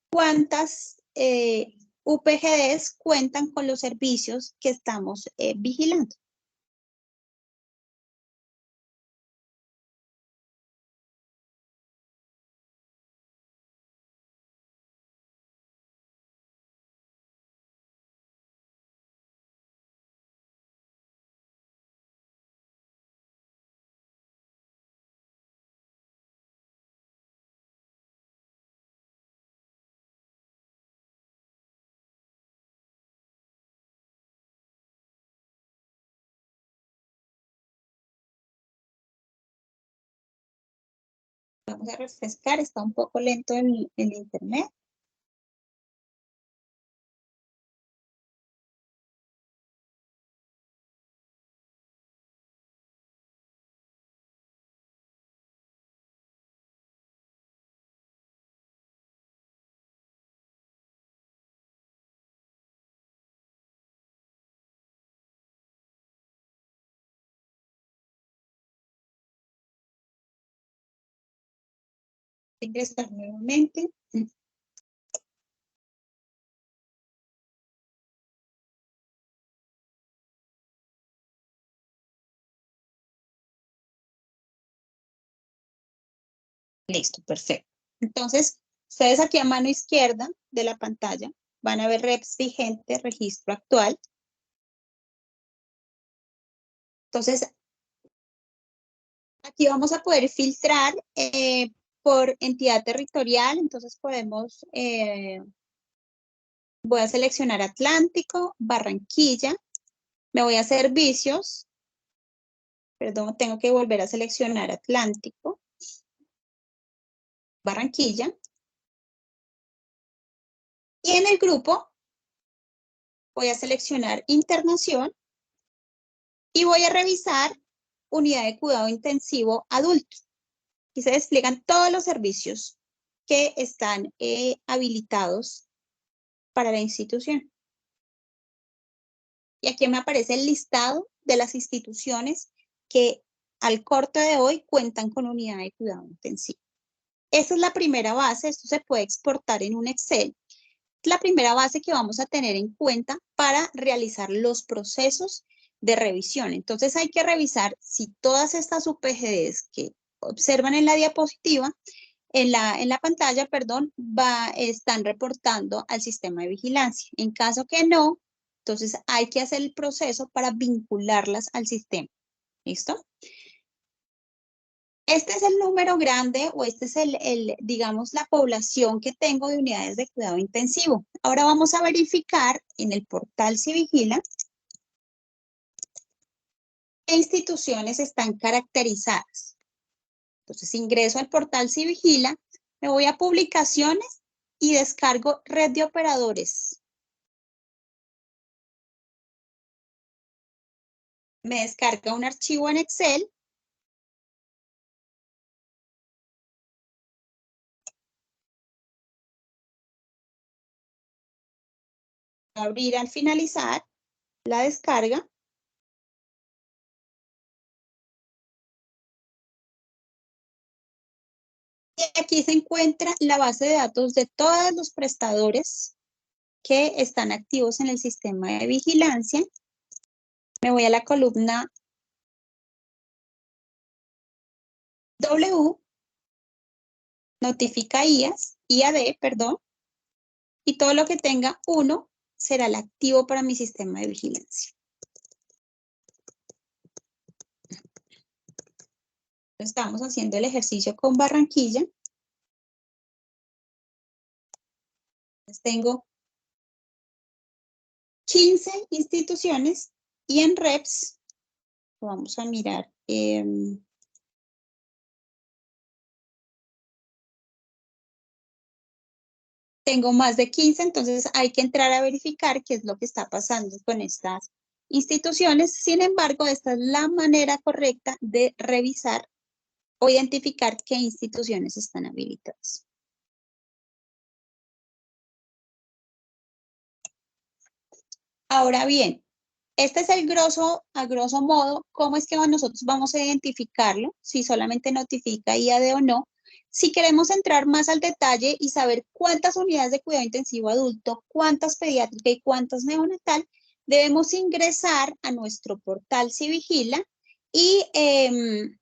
cuántas UPGDs cuentan con los servicios que estamos vigilando. Vamos a refrescar, está un poco lento el internet. Ingresar nuevamente. Listo, perfecto. Entonces, ustedes aquí a mano izquierda de la pantalla van a ver REPS vigente, registro actual. Entonces, aquí vamos a poder filtrar por entidad territorial. Entonces, podemos, voy a seleccionar Atlántico, Barranquilla. Me voy a servicios. Perdón, tengo que volver a seleccionar Atlántico, Barranquilla. Y en el grupo voy a seleccionar internación y voy a revisar unidad de cuidado intensivo adulto. Aquí se despliegan todos los servicios que están habilitados para la institución. Y aquí me aparece el listado de las instituciones que al corte de hoy cuentan con unidad de cuidado intensivo. Esa es la primera base, esto se puede exportar en un Excel. Es la primera base que vamos a tener en cuenta para realizar los procesos de revisión. Entonces hay que revisar si todas estas UPGDs que observan en la diapositiva, en la pantalla, perdón, están reportando al sistema de vigilancia. En caso que no, entonces hay que hacer el proceso para vincularlas al sistema. ¿Listo? Este es el número grande o este es digamos, la población que tengo de unidades de cuidado intensivo. Ahora vamos a verificar en el portal Civigila qué instituciones están caracterizadas. Entonces ingreso al portal Civigila, me voy a publicaciones y descargo red de operadores. Me descarga un archivo en Excel. Abrir al finalizar la descarga. Y aquí se encuentra la base de datos de todos los prestadores que están activos en el sistema de vigilancia. Me voy a la columna W, notifica IAD, perdón, y todo lo que tenga 1 será el activo para mi sistema de vigilancia. Estamos haciendo el ejercicio con Barranquilla. Entonces tengo 15 instituciones y en reps, vamos a mirar, tengo más de 15, entonces hay que entrar a verificar qué es lo que está pasando con estas instituciones. Sin embargo, esta es la manera correcta de revisar o identificar qué instituciones están habilitadas. Ahora bien, este es el a grosso modo, cómo es que nosotros vamos a identificarlo, si solamente notifica IAD o no. Si queremos entrar más al detalle y saber cuántas unidades de cuidado intensivo adulto, cuántas pediátrica y cuántas neonatal, debemos ingresar a nuestro portal Civigila y en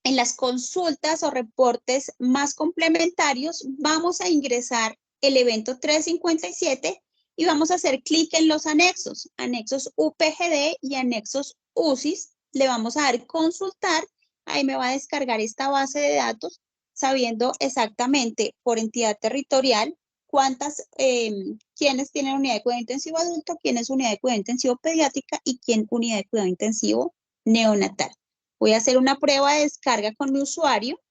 las consultas o reportes más complementarios vamos a ingresar el evento 357 y vamos a hacer clic en los anexos, anexos UPGD y anexos UCIS. Le vamos a dar consultar, ahí me va a descargar esta base de datos sabiendo exactamente por entidad territorial cuántas, quiénes tienen unidad de cuidado intensivo adulto, quién es unidad de cuidado intensivo pediátrica y quién unidad de cuidado intensivo neonatal. Voy a hacer una prueba de descarga con mi usuario.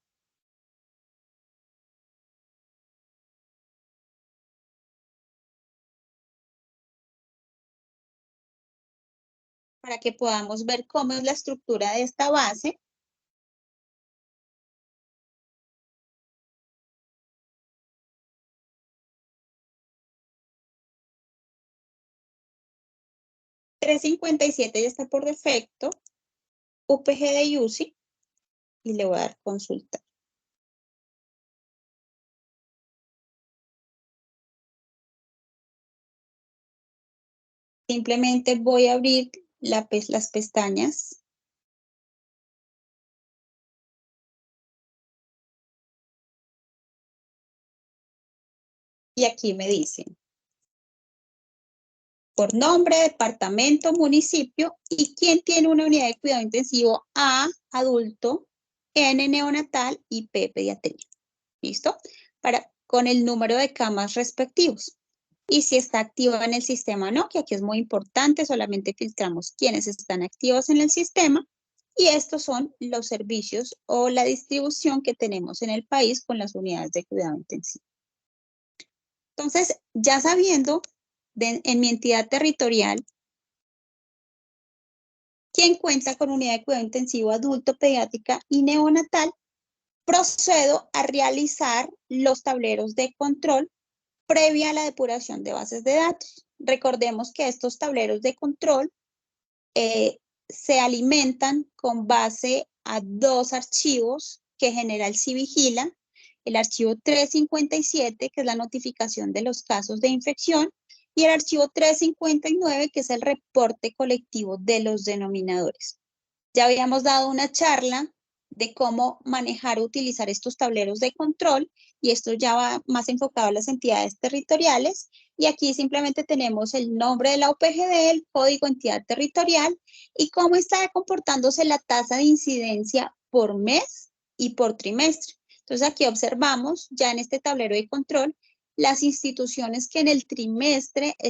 Para que podamos ver cómo es la estructura de esta base. .357 ya está por defecto. UPGD y UCI. Y le voy a dar consulta. Simplemente voy a abrir las pestañas. Y aquí me dicen por nombre, departamento, municipio y quién tiene una unidad de cuidado intensivo A, adulto, N, neonatal y P, pediatría. ¿Listo? Con el número de camas respectivos. Y si está activo en el sistema o no, que aquí es muy importante, solamente filtramos quienes están activos en el sistema y estos son los servicios o la distribución que tenemos en el país con las unidades de cuidado intensivo. Entonces, ya sabiendo en mi entidad territorial quién cuenta con unidad de cuidado intensivo adulto, pediátrica y neonatal, procedo a realizar los tableros de control previa a la depuración de bases de datos. Recordemos que estos tableros de control se alimentan con base a 2 archivos que genera el Civigila, el archivo 357, que es la notificación de los casos de infección, y el archivo 359, que es el reporte colectivo de los denominadores. Ya habíamos dado una charla de cómo manejar o utilizar estos tableros de control y esto ya va más enfocado a las entidades territoriales y aquí simplemente tenemos el nombre de la UPGD, el código entidad territorial y cómo está comportándose la tasa de incidencia por mes y por trimestre. Entonces aquí observamos ya en este tablero de control las instituciones que en el trimestre se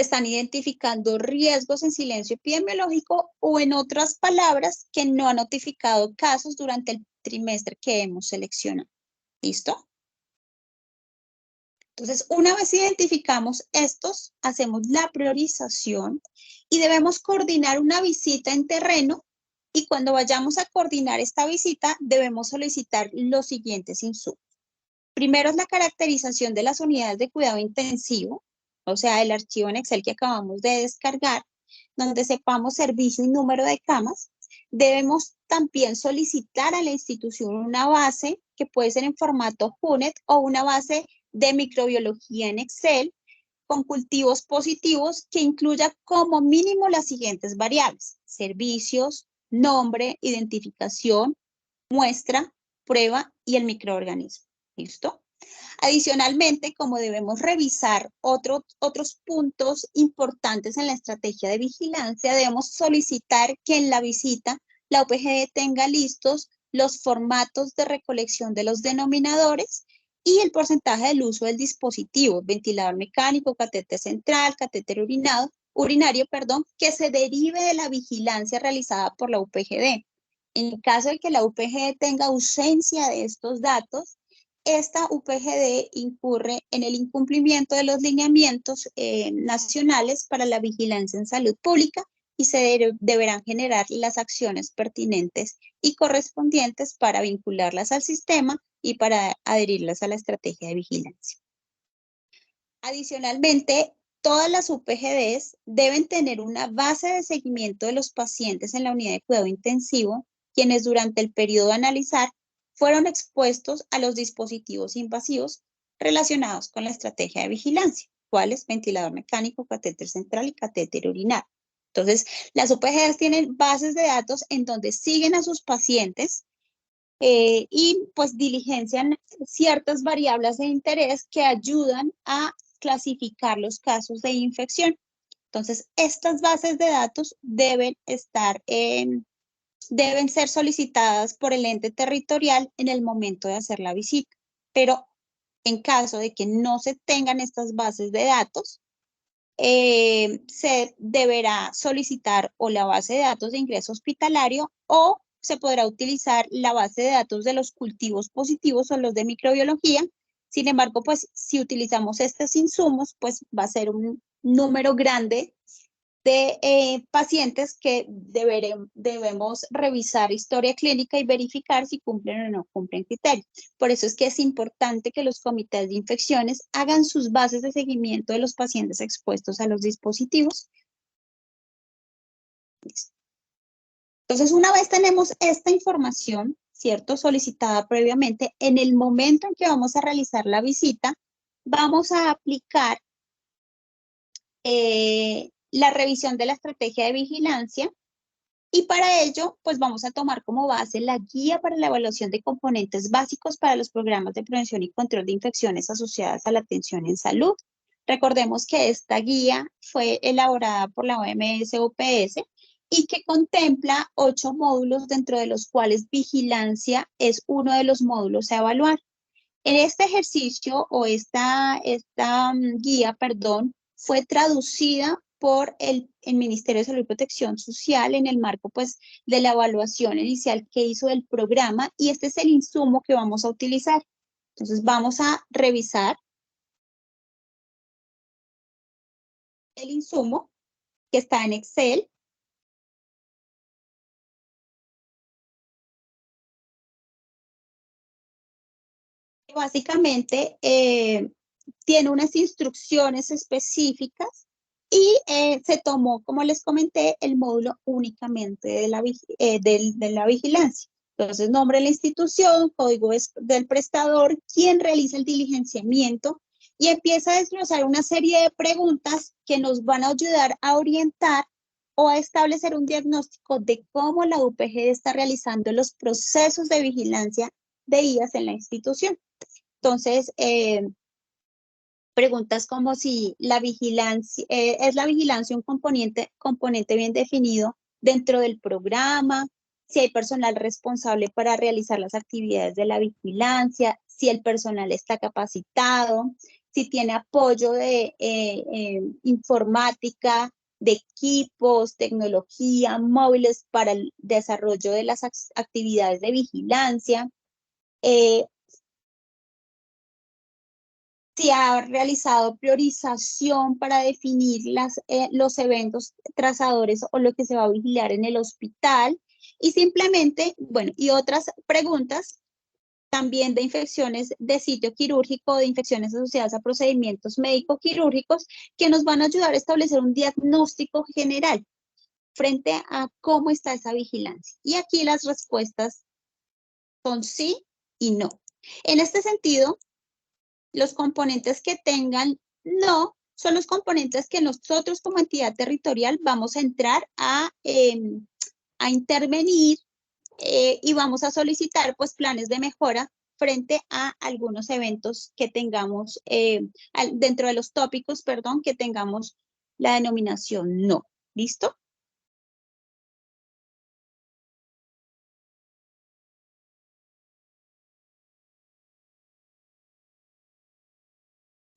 están identificando riesgos en silencio epidemiológico o en otras palabras que no han notificado casos durante el trimestre que hemos seleccionado. ¿Listo? Entonces, una vez identificamos estos, hacemos la priorización y debemos coordinar una visita en terreno, y cuando vayamos a coordinar esta visita debemos solicitar los siguientes insumos. Primero es la caracterización de las unidades de cuidado intensivo, o sea, el archivo en Excel que acabamos de descargar, donde sepamos servicio y número de camas. Debemos también solicitar a la institución una base que puede ser en formato HUNET o una base de microbiología en Excel con cultivos positivos que incluya como mínimo las siguientes variables: servicios, nombre, identificación, muestra, prueba y el microorganismo. ¿Listo? Adicionalmente, como debemos revisar otros puntos importantes en la estrategia de vigilancia, debemos solicitar que en la visita la UPGD tenga listos los formatos de recolección de los denominadores y el porcentaje del uso del dispositivo, ventilador mecánico, catéter central, catéter urinario, que se derive de la vigilancia realizada por la UPGD. En caso de que la UPGD tenga ausencia de estos datos, esta UPGD incurre en el incumplimiento de los lineamientos nacionales para la vigilancia en salud pública y se deberán generar las acciones pertinentes y correspondientes para vincularlas al sistema y para adherirlas a la estrategia de vigilancia. Adicionalmente, todas las UPGDs deben tener una base de seguimiento de los pacientes en la unidad de cuidado intensivo, quienes durante el periodo a analizar fueron expuestos a los dispositivos invasivos relacionados con la estrategia de vigilancia, cuáles: ventilador mecánico, catéter central y catéter urinario. Entonces, las UPGDs tienen bases de datos en donde siguen a sus pacientes y pues diligencian ciertas variables de interés que ayudan a clasificar los casos de infección. Entonces, estas bases de datos deben ser solicitadas por el ente territorial en el momento de hacer la visita, pero en caso de que no se tengan estas bases de datos, se deberá solicitar o la base de datos de ingreso hospitalario o se podrá utilizar la base de datos de los cultivos positivos o los de microbiología. Sin embargo, pues si utilizamos estos insumos, pues va a ser un número grande de pacientes que debemos revisar historia clínica y verificar si cumplen o no cumplen criterios. Por eso es que es importante que los comités de infecciones hagan sus bases de seguimiento de los pacientes expuestos a los dispositivos. Entonces, una vez tenemos esta información, ¿cierto?, solicitada previamente, en el momento en que vamos a realizar la visita, vamos a aplicar la revisión de la estrategia de vigilancia, y para ello, pues vamos a tomar como base la guía para la evaluación de componentes básicos para los programas de prevención y control de infecciones asociadas a la atención en salud. Recordemos que esta guía fue elaborada por la OMS-UPS y que contempla 8 módulos, dentro de los cuales vigilancia es uno de los módulos a evaluar. En este ejercicio o esta guía, fue traducida por el Ministerio de Salud y Protección Social en el marco pues de la evaluación inicial que hizo del programa, y este es el insumo que vamos a utilizar. Entonces vamos a revisar el insumo que está en Excel. Básicamente tiene unas instrucciones específicas y se tomó, como les comenté, el módulo únicamente de la vigilancia. Entonces, nombre de la institución, código del prestador, quién realiza el diligenciamiento, y empieza a desglosar una serie de preguntas que nos van a ayudar a orientar o a establecer un diagnóstico de cómo la UPGD está realizando los procesos de vigilancia de IAS en la institución. Entonces, preguntas como si la vigilancia, ¿es la vigilancia un componente bien definido dentro del programa? Si hay personal responsable para realizar las actividades de la vigilancia, si el personal está capacitado, si tiene apoyo de informática, de equipos, tecnología, móviles para el desarrollo de las actividades de vigilancia. si ha realizado priorización para definir los eventos trazadores o lo que se va a vigilar en el hospital, y simplemente, bueno, y otras preguntas también de infecciones de sitio quirúrgico, de infecciones asociadas a procedimientos médico-quirúrgicos, que nos van a ayudar a establecer un diagnóstico general frente a cómo está esa vigilancia. Y aquí las respuestas son sí y no. En este sentido, los componentes que tengan no son los componentes que nosotros como entidad territorial vamos a entrar a intervenir y vamos a solicitar pues planes de mejora frente a algunos eventos que tengamos dentro de los tópicos, perdón, que tengamos la denominación no. ¿Listo?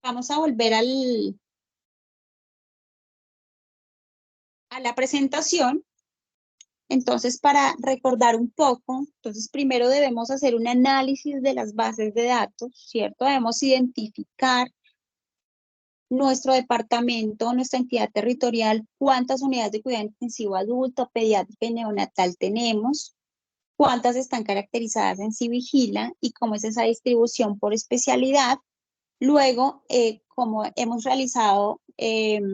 Vamos a volver a la presentación. Entonces, para recordar un poco, entonces primero debemos hacer un análisis de las bases de datos, ¿cierto? Debemos identificar nuestro departamento, nuestra entidad territorial, cuántas unidades de cuidado intensivo adulto, pediátrica y neonatal tenemos, cuántas están caracterizadas en Civigila y cómo es esa distribución por especialidad. Luego, como hemos realizado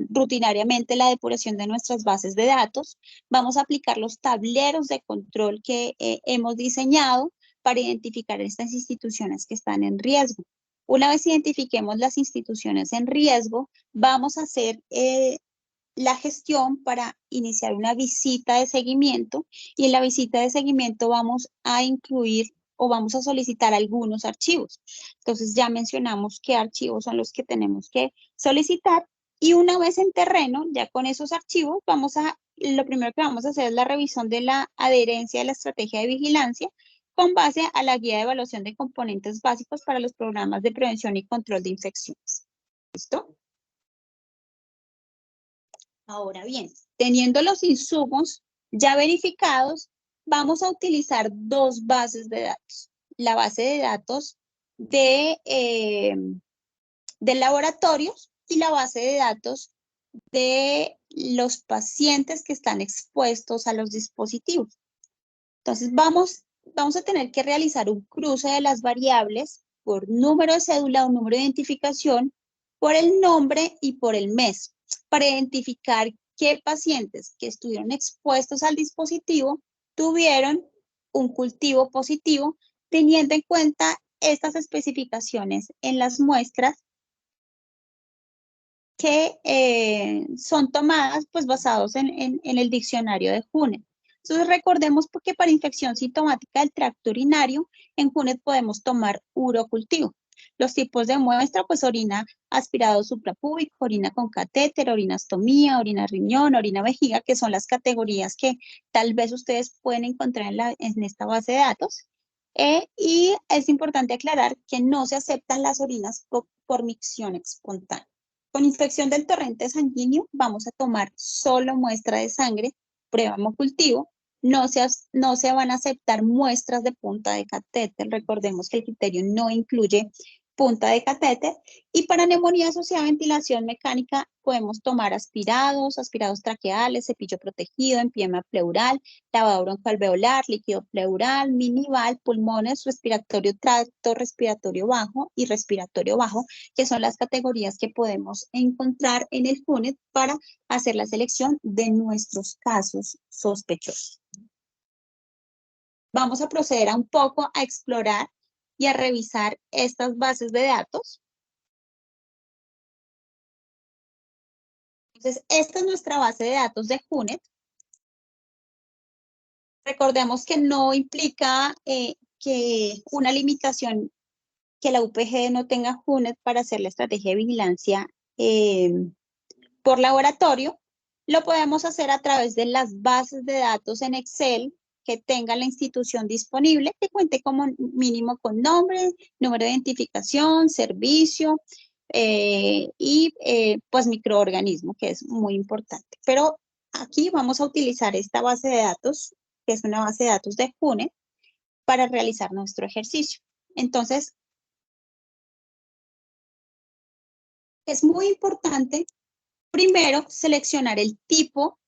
rutinariamente la depuración de nuestras bases de datos, vamos a aplicar los tableros de control que hemos diseñado para identificar estas instituciones que están en riesgo. Una vez identifiquemos las instituciones en riesgo, vamos a hacer la gestión para iniciar una visita de seguimiento, y en la visita de seguimiento vamos a incluir o vamos a solicitar algunos archivos. Entonces ya mencionamos qué archivos son los que tenemos que solicitar, y una vez en terreno, ya con esos archivos, lo primero que vamos a hacer es la revisión de la adherencia de la estrategia de vigilancia con base a la guía de evaluación de componentes básicos para los programas de prevención y control de infecciones. ¿Listo? Ahora bien, teniendo los insumos ya verificados, vamos a utilizar dos bases de datos. La base de datos de laboratorios y la base de datos de los pacientes que están expuestos a los dispositivos. Entonces, vamos a tener que realizar un cruce de las variables por número de cédula o número de identificación, por el nombre y por el mes, para identificar qué pacientes que estuvieron expuestos al dispositivo tuvieron un cultivo positivo, teniendo en cuenta estas especificaciones en las muestras que son tomadas pues basados en el diccionario de Junet. Entonces recordemos que para infección sintomática del tracto urinario, en Junet podemos tomar urocultivo. Los tipos de muestra, pues orina aspirado suprapúbico, orina con catéter, orinastomía, orina riñón, orina vejiga, que son las categorías que tal vez ustedes pueden encontrar en esta base de datos. Y es importante aclarar que no se aceptan las orinas por micción espontánea. Con infección del torrente sanguíneo vamos a tomar solo muestra de sangre, prueba hemocultivo. No se van a aceptar muestras de punta de catéter. Recordemos que el criterio no incluye punta de catéter. Y para neumonía asociada a ventilación mecánica podemos tomar aspirados traqueales, cepillo protegido, empiema pleural, lavado broncoalveolar, líquido pleural, minival, pulmones, respiratorio tracto, respiratorio bajo y respiratorio bajo, que son las categorías que podemos encontrar en el Junet para hacer la selección de nuestros casos sospechosos. Vamos a proceder un poco a explorar y a revisar estas bases de datos. Entonces, esta es nuestra base de datos de Junet. Recordemos que no implica que una limitación que la UPG no tenga Junet para hacer la estrategia de vigilancia por laboratorio. Lo podemos hacer a través de las bases de datos en Excel que tenga la institución disponible, que cuente como mínimo con nombre, número de identificación, servicio y pues microorganismo, que es muy importante. Pero aquí vamos a utilizar esta base de datos, que es una base de datos de Junet, para realizar nuestro ejercicio. Entonces, Es muy importante, primero, seleccionar el tipo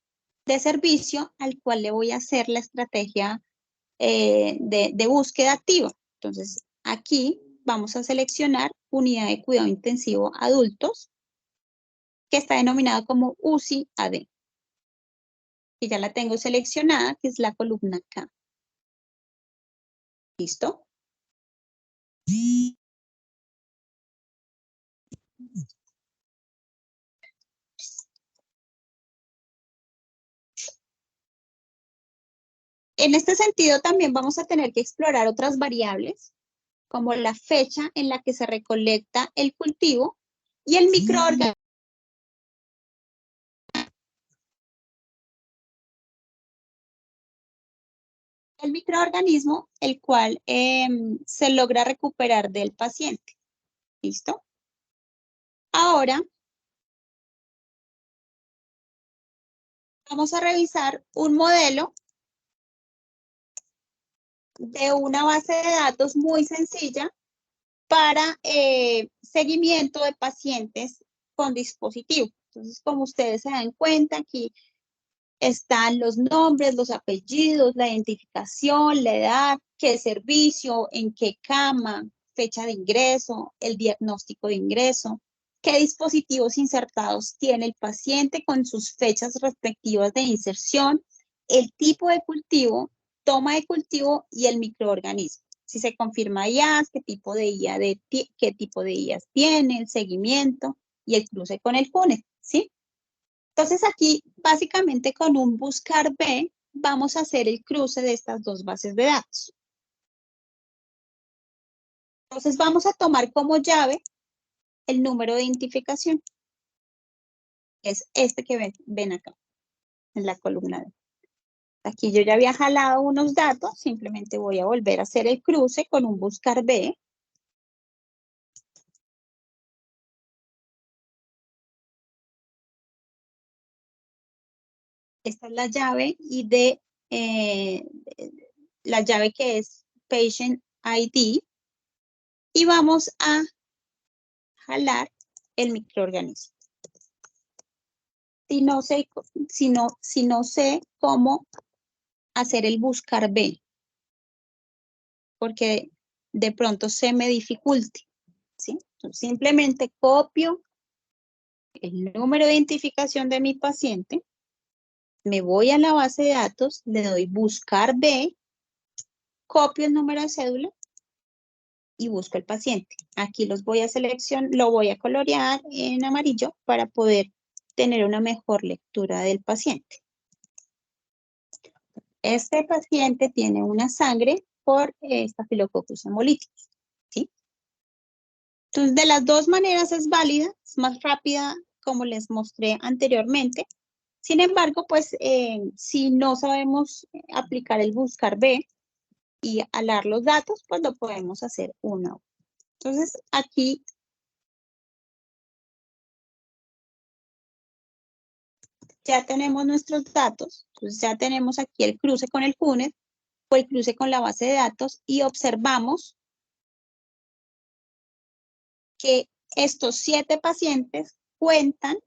de servicio al cual le voy a hacer la estrategia de búsqueda activa. Entonces, aquí vamos a seleccionar unidad de cuidado intensivo adultos, que está denominado como UCI-AD. Y ya la tengo seleccionada, que es la columna K. ¿Listo? En este sentido, también vamos a tener que explorar otras variables, como la fecha en la que se recolecta el cultivo y el microorganismo. El microorganismo, el cual se logra recuperar del paciente. ¿Listo? Ahora, vamos a revisar un modelo de una base de datos muy sencilla para seguimiento de pacientes con dispositivo. Entonces, como ustedes se dan cuenta, aquí están los nombres, los apellidos, la identificación, la edad, qué servicio, en qué cama, fecha de ingreso, el diagnóstico de ingreso, qué dispositivos insertados tiene el paciente con sus fechas respectivas de inserción, el tipo de cultivo, toma de cultivo y el microorganismo. Si se confirma IAS, qué tipo de IAS tiene, el seguimiento y el cruce con el CUNED, ¿sí? Entonces aquí, básicamente con un buscar B, vamos a hacer el cruce de estas dos bases de datos. Entonces vamos a tomar como llave el número de identificación, que es este que ven acá, en la columna D. Aquí yo ya había jalado unos datos, simplemente voy a volver a hacer el cruce con un buscar B. Esta es la llave y la llave que es Patient ID. Y vamos a jalar el microorganismo. Si no sé cómo hacer el buscar B, porque de pronto se me dificulte, ¿sí? Entonces, simplemente copio el número de identificación de mi paciente, me voy a la base de datos, le doy buscar B, copio el número de cédula y busco el paciente. Aquí los voy a seleccionar, lo voy a colorear en amarillo para poder tener una mejor lectura del paciente. Este paciente tiene una sangre por Staphylococcus hemolyticus, ¿sí? Entonces, de las dos maneras es válida, es más rápida, como les mostré anteriormente. Sin embargo, pues, si no sabemos aplicar el buscar B y alar los datos, pues lo podemos hacer una a una. Entonces, aquí ya tenemos nuestros datos. Entonces, ya tenemos aquí el cruce con el CUNED o el cruce con la base de datos y observamos que estos 7 pacientes cuentan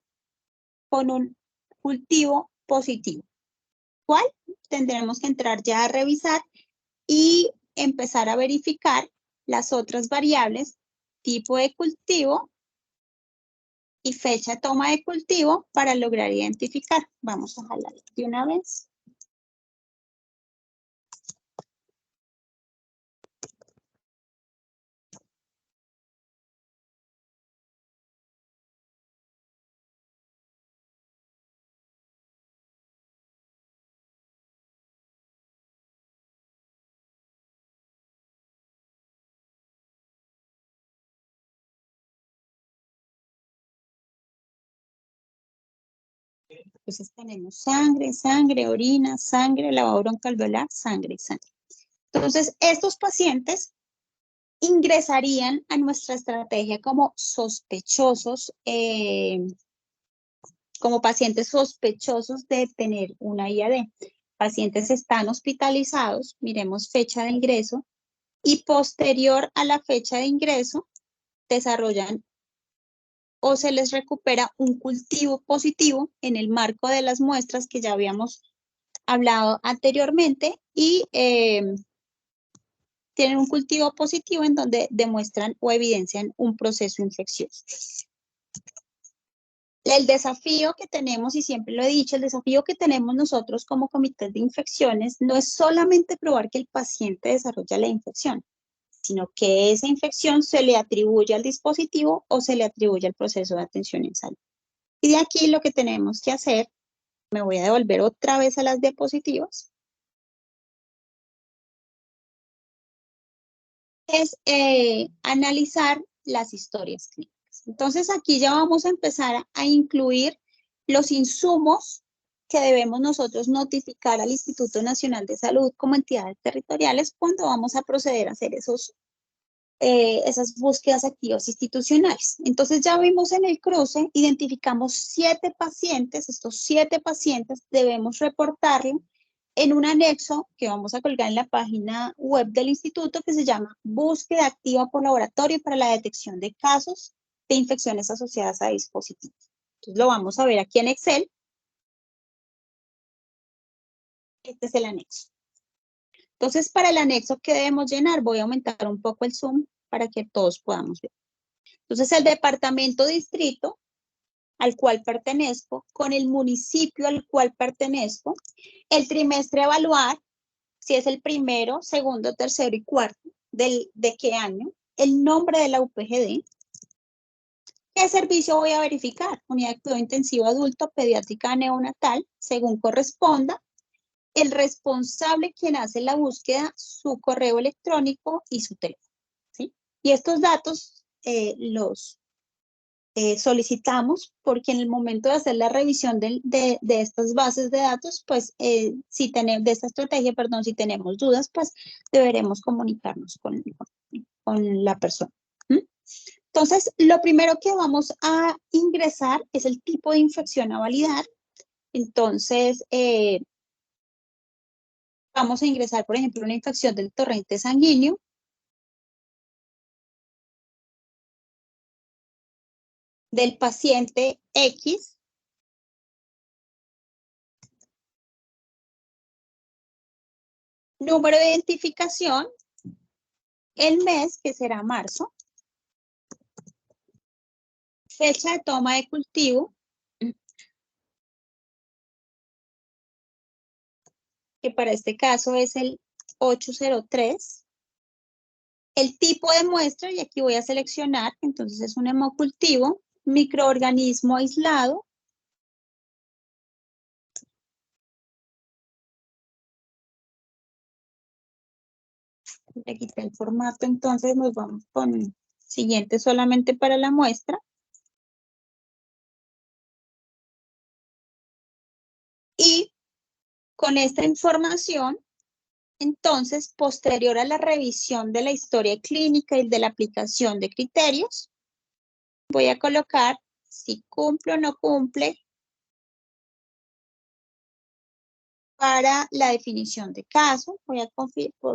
con un cultivo positivo. ¿Cuál? Tendremos que entrar ya a revisar y empezar a verificar las otras variables, tipo de cultivo y fecha de toma de cultivo para lograr identificar. Vamos a jalar de una vez. Entonces tenemos sangre, sangre, orina, sangre, lavado broncoalveolar, sangre y sangre. Entonces, estos pacientes ingresarían a nuestra estrategia como sospechosos, como pacientes sospechosos de tener una IAD. Pacientes están hospitalizados, miremos fecha de ingreso, y posterior a la fecha de ingreso desarrollan o se les recupera un cultivo positivo en el marco de las muestras que ya habíamos hablado anteriormente y tienen un cultivo positivo en donde demuestran o evidencian un proceso infeccioso. El desafío que tenemos, y siempre lo he dicho, el desafío que tenemos nosotros como comités de infecciones no es solamente probar que el paciente desarrolla la infección, sino que esa infección se le atribuye al dispositivo o se le atribuye al proceso de atención en salud. Y de aquí lo que tenemos que hacer, me voy a devolver otra vez a las diapositivas, es analizar las historias clínicas. Entonces aquí ya vamos a empezar a incluir los insumos que debemos nosotros notificar al Instituto Nacional de Salud como entidades territoriales cuando vamos a proceder a hacer esas búsquedas activas institucionales. Entonces ya vimos en el cruce, identificamos 7 pacientes, estos 7 pacientes debemos reportarlo en un anexo que vamos a colgar en la página web del instituto que se llama Búsqueda Activa por Laboratorio para la detección de casos de infecciones asociadas a dispositivos. Entonces lo vamos a ver aquí en Excel. Este es el anexo. Entonces, para el anexo que debemos llenar, voy a aumentar un poco el zoom para que todos podamos ver. Entonces, el departamento distrito al cual pertenezco, con el municipio al cual pertenezco, el trimestre a evaluar, si es el primero, segundo, tercero y cuarto, de qué año, el nombre de la UPGD, qué servicio voy a verificar, unidad de cuidado intensivo adulto, pediátrica neonatal, según corresponda, el responsable quien hace la búsqueda, su correo electrónico y su teléfono, ¿sí? Y estos datos los solicitamos porque en el momento de hacer la revisión de estas bases de datos, pues si tenemos, de esta estrategia, perdón, si tenemos dudas, pues deberemos comunicarnos con la persona. ¿Mm? Entonces, lo primero que vamos a ingresar es el tipo de infección a validar. Entonces, vamos a ingresar, por ejemplo, una infección del torrente sanguíneo. Del paciente X. Número de identificación, el mes, que será marzo. Fecha de toma de cultivo, que para este caso es el 803. El tipo de muestra, y aquí voy a seleccionar, entonces es un hemocultivo, microorganismo aislado. Le quité el formato, entonces nos vamos con el siguiente solamente para la muestra. Y con esta información, entonces, posterior a la revisión de la historia clínica y de la aplicación de criterios, voy a colocar si cumple o no cumple para la definición de caso. Voy a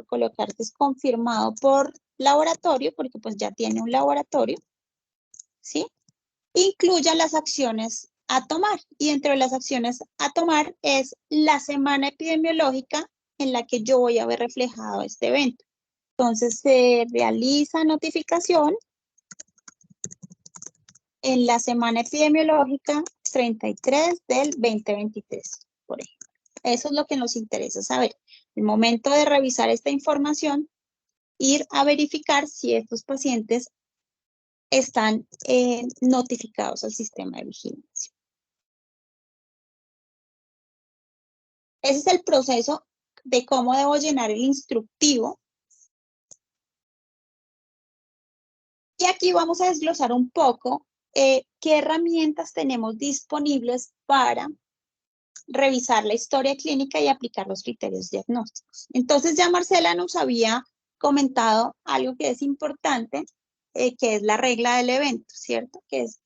colocar que es confirmado por laboratorio, porque pues ya tiene un laboratorio, ¿sí? Incluya las acciones a tomar. Y entre las acciones a tomar es la semana epidemiológica en la que yo voy a ver reflejado este evento. Entonces se realiza notificación en la semana epidemiológica 33 del 2023, por ejemplo. Eso es lo que nos interesa saber. El momento de revisar esta información, ir a verificar si estos pacientes están notificados al sistema de vigilancia. Ese es el proceso de cómo debo llenar el instructivo. Y aquí vamos a desglosar un poco qué herramientas tenemos disponibles para revisar la historia clínica y aplicar los criterios diagnósticos. Entonces ya Marcela nos había comentado algo que es importante, que es la regla del evento, ¿cierto? Que es,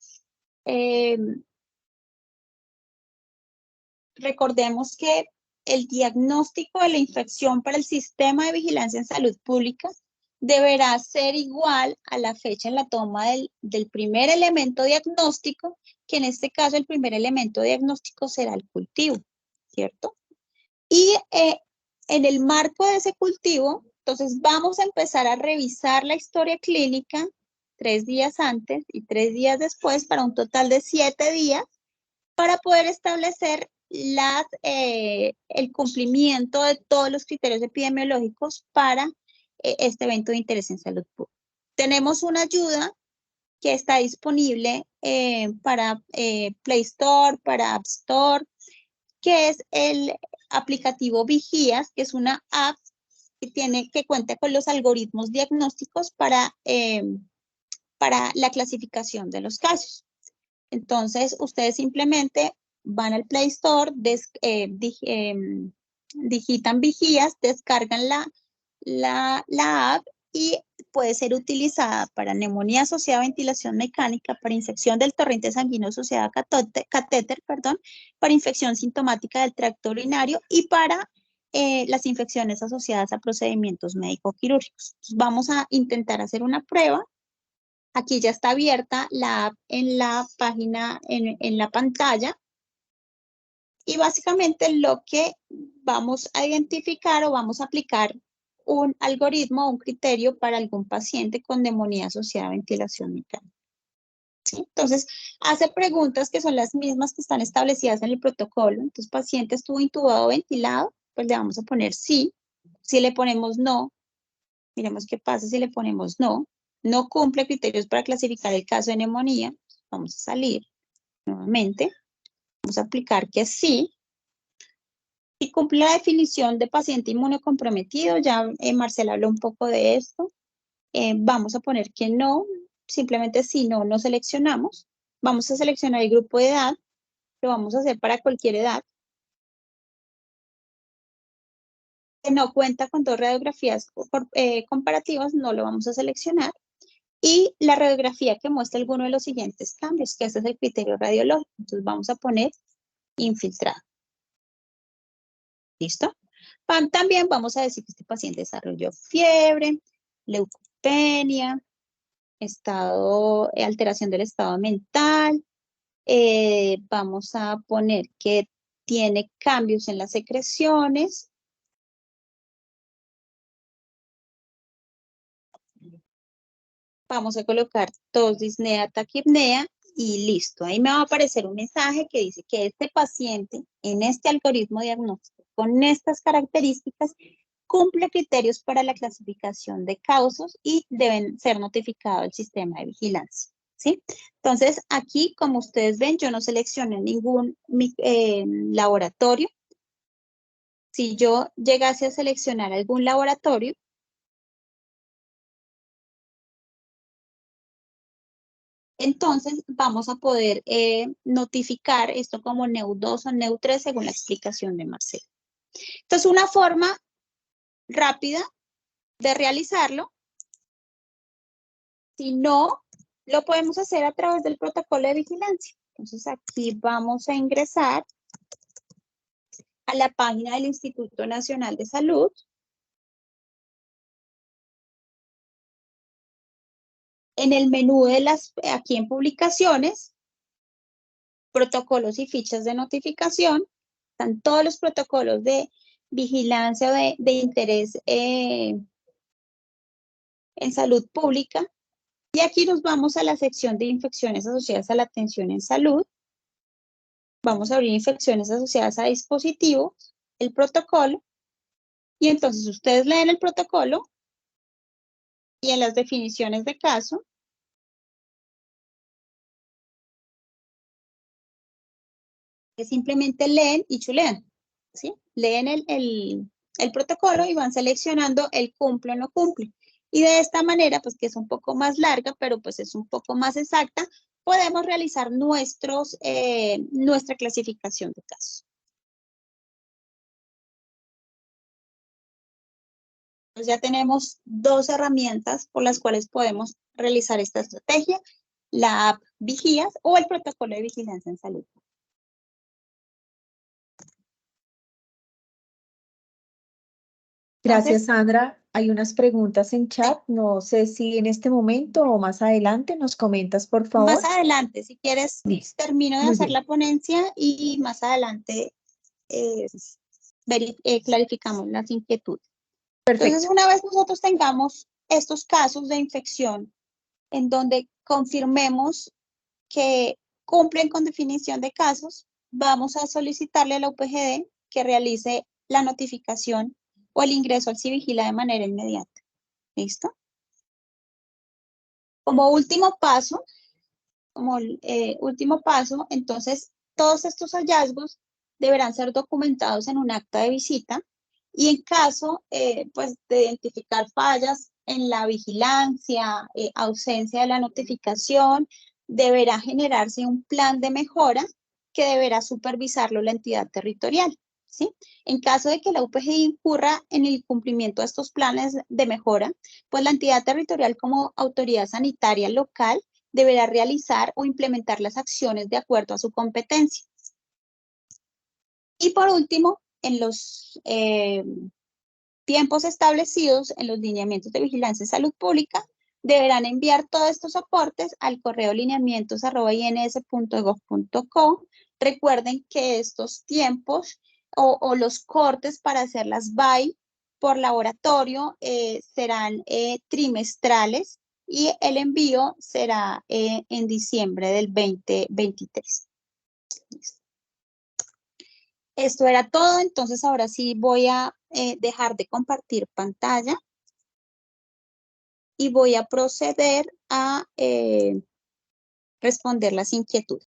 recordemos que el diagnóstico de la infección para el sistema de vigilancia en salud pública deberá ser igual a la fecha en la toma del primer elemento diagnóstico, que en este caso el primer elemento diagnóstico será el cultivo, ¿cierto? Y en el marco de ese cultivo, entonces vamos a empezar a revisar la historia clínica 3 días antes y 3 días después para un total de 7 días para poder establecer el cumplimiento de todos los criterios epidemiológicos para este evento de interés en salud pública. Tenemos una ayuda que está disponible para Play Store, para App Store, que es el aplicativo Vigías, que es una app que cuenta con los algoritmos diagnósticos para la clasificación de los casos. Entonces, ustedes simplemente van al Play Store, digitan Vigías, descargan la app y puede ser utilizada para neumonía asociada a ventilación mecánica, para infección del torrente sanguíneo asociada a catéter, para infección sintomática del tracto urinario y para las infecciones asociadas a procedimientos médico-quirúrgicos. Vamos a intentar hacer una prueba. Aquí ya está abierta la app en la página, en la pantalla. Y básicamente lo que vamos a identificar o vamos a aplicar un algoritmo o un criterio para algún paciente con neumonía asociada a ventilación mecánica. ¿Sí? Entonces, hace preguntas que son las mismas que están establecidas en el protocolo. Entonces, paciente estuvo intubado o ventilado, pues le vamos a poner sí. Si le ponemos no, miremos qué pasa si le ponemos no. No cumple criterios para clasificar el caso de neumonía. Vamos a salir nuevamente. Vamos a aplicar que sí. Y cumple la definición de paciente inmunocomprometido. Ya Marcela habló un poco de esto. Vamos a poner que no. Simplemente si no, no seleccionamos. Vamos a seleccionar el grupo de edad. Lo vamos a hacer para cualquier edad. Que no cuenta con 2 radiografías comparativas, no lo vamos a seleccionar. Y la radiografía que muestra alguno de los siguientes cambios, que ese es el criterio radiológico. Entonces vamos a poner infiltrado. ¿Listo? También vamos a decir que este paciente desarrolló fiebre, leucopenia, alteración del estado mental. Vamos a poner que tiene cambios en las secreciones. Vamos a colocar tos, disnea, taquipnea y listo. Ahí me va a aparecer un mensaje que dice que este paciente en este algoritmo diagnóstico con estas características cumple criterios para la clasificación de causas y deben ser notificados al sistema de vigilancia. ¿Sí? Entonces, aquí, como ustedes ven, yo no seleccioné ningún laboratorio. Si yo llegase a seleccionar algún laboratorio, entonces vamos a poder notificar esto como NEU2 o NEU3 según la explicación de Marcelo. Entonces, una forma rápida de realizarlo, si no, lo podemos hacer a través del protocolo de vigilancia. Entonces, aquí vamos a ingresar a la página del Instituto Nacional de Salud. En el menú aquí en publicaciones, protocolos y fichas de notificación, están todos los protocolos de vigilancia de interés en salud pública. Y aquí nos vamos a la sección de infecciones asociadas a la atención en salud. Vamos a abrir infecciones asociadas a dispositivos, el protocolo. Y entonces ustedes leen el protocolo y en las definiciones de caso, que simplemente leen y chulean, ¿sí? Leen el protocolo y van seleccionando el cumple o no cumple. Y de esta manera, pues que es un poco más larga, pero pues es un poco más exacta, podemos realizar nuestra clasificación de casos. Entonces ya tenemos 2 herramientas por las cuales podemos realizar esta estrategia, la app Vigías o el protocolo de vigilancia en salud. Gracias, Sandra. Hay unas preguntas en chat. No sé si en este momento o más adelante nos comentas, por Más favor. adelante, si quieres, Listo. termino de Muy hacer bien. la ponencia y más adelante clarificamos las inquietudes. Entonces, Perfecto. una vez nosotros tengamos estos casos de infección en donde confirmemos que cumplen con definición de casos, vamos a solicitarle a la UPGD que realice la notificación o el ingreso al Civigila de manera inmediata. ¿Listo? Como último paso, entonces todos estos hallazgos deberán ser documentados en un acta de visita y en caso pues, de identificar fallas en la vigilancia, ausencia de la notificación, deberá generarse un plan de mejora que deberá supervisarlo la entidad territorial. ¿Sí? En caso de que la UPG incurra en el cumplimiento de estos planes de mejora, pues la entidad territorial como autoridad sanitaria local deberá realizar o implementar las acciones de acuerdo a su competencia. Y por último, en los tiempos establecidos en los lineamientos de vigilancia y salud pública, deberán enviar todos estos aportes al correo lineamientos@ins.gov.co. Recuerden que estos tiempos o los cortes para hacer las BAI por laboratorio serán trimestrales y el envío será en diciembre del 2023. Esto era todo, entonces ahora sí voy a dejar de compartir pantalla y voy a proceder a responder las inquietudes.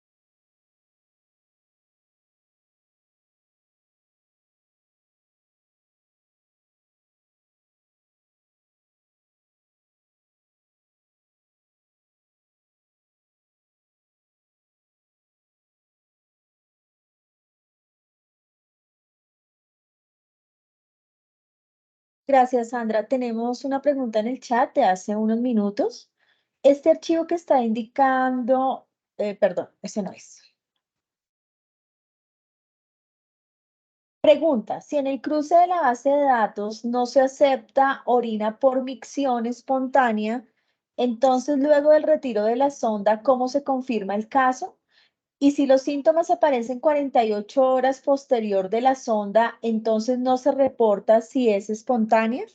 Gracias, Sandra. Tenemos una pregunta en el chat de hace unos minutos. Este archivo que está indicando, perdón, ese no es. Pregunta, si en el cruce de la base de datos no se acepta orina por micción espontánea, entonces luego del retiro de la sonda, ¿cómo se confirma el caso? Y si los síntomas aparecen 48 horas posterior de la sonda, entonces no se reporta si es espontánea.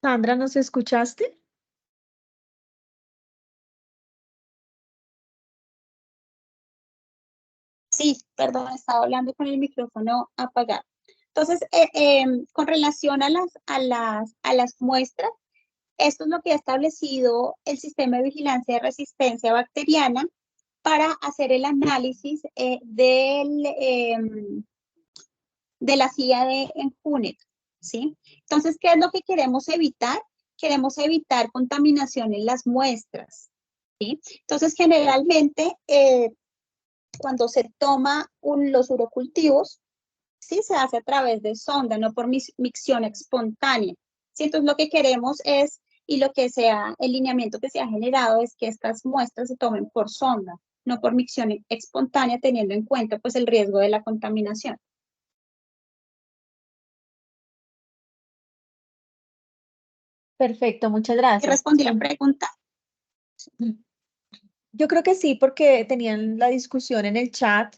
Sandra, ¿nos escuchaste? Sí, perdón, estaba hablando con el micrófono apagado. Entonces, con relación a las muestras, esto es lo que ha establecido el sistema de vigilancia de resistencia bacteriana para hacer el análisis de la silla de Enjunet, ¿sí? Entonces, ¿qué es lo que queremos evitar? Queremos evitar contaminación en las muestras, ¿sí? Entonces, generalmente, cuando se toma los urocultivos, ¿sí? Se hace a través de sonda, no por micción espontánea. ¿Sí? Entonces, lo que queremos es, y el lineamiento que se ha generado es que estas muestras se tomen por sonda, no por micción espontánea, teniendo en cuenta, pues, el riesgo de la contaminación. Perfecto, muchas ¿Y gracias. respondí la pregunta? Yo creo que sí, porque tenían la discusión en el chat.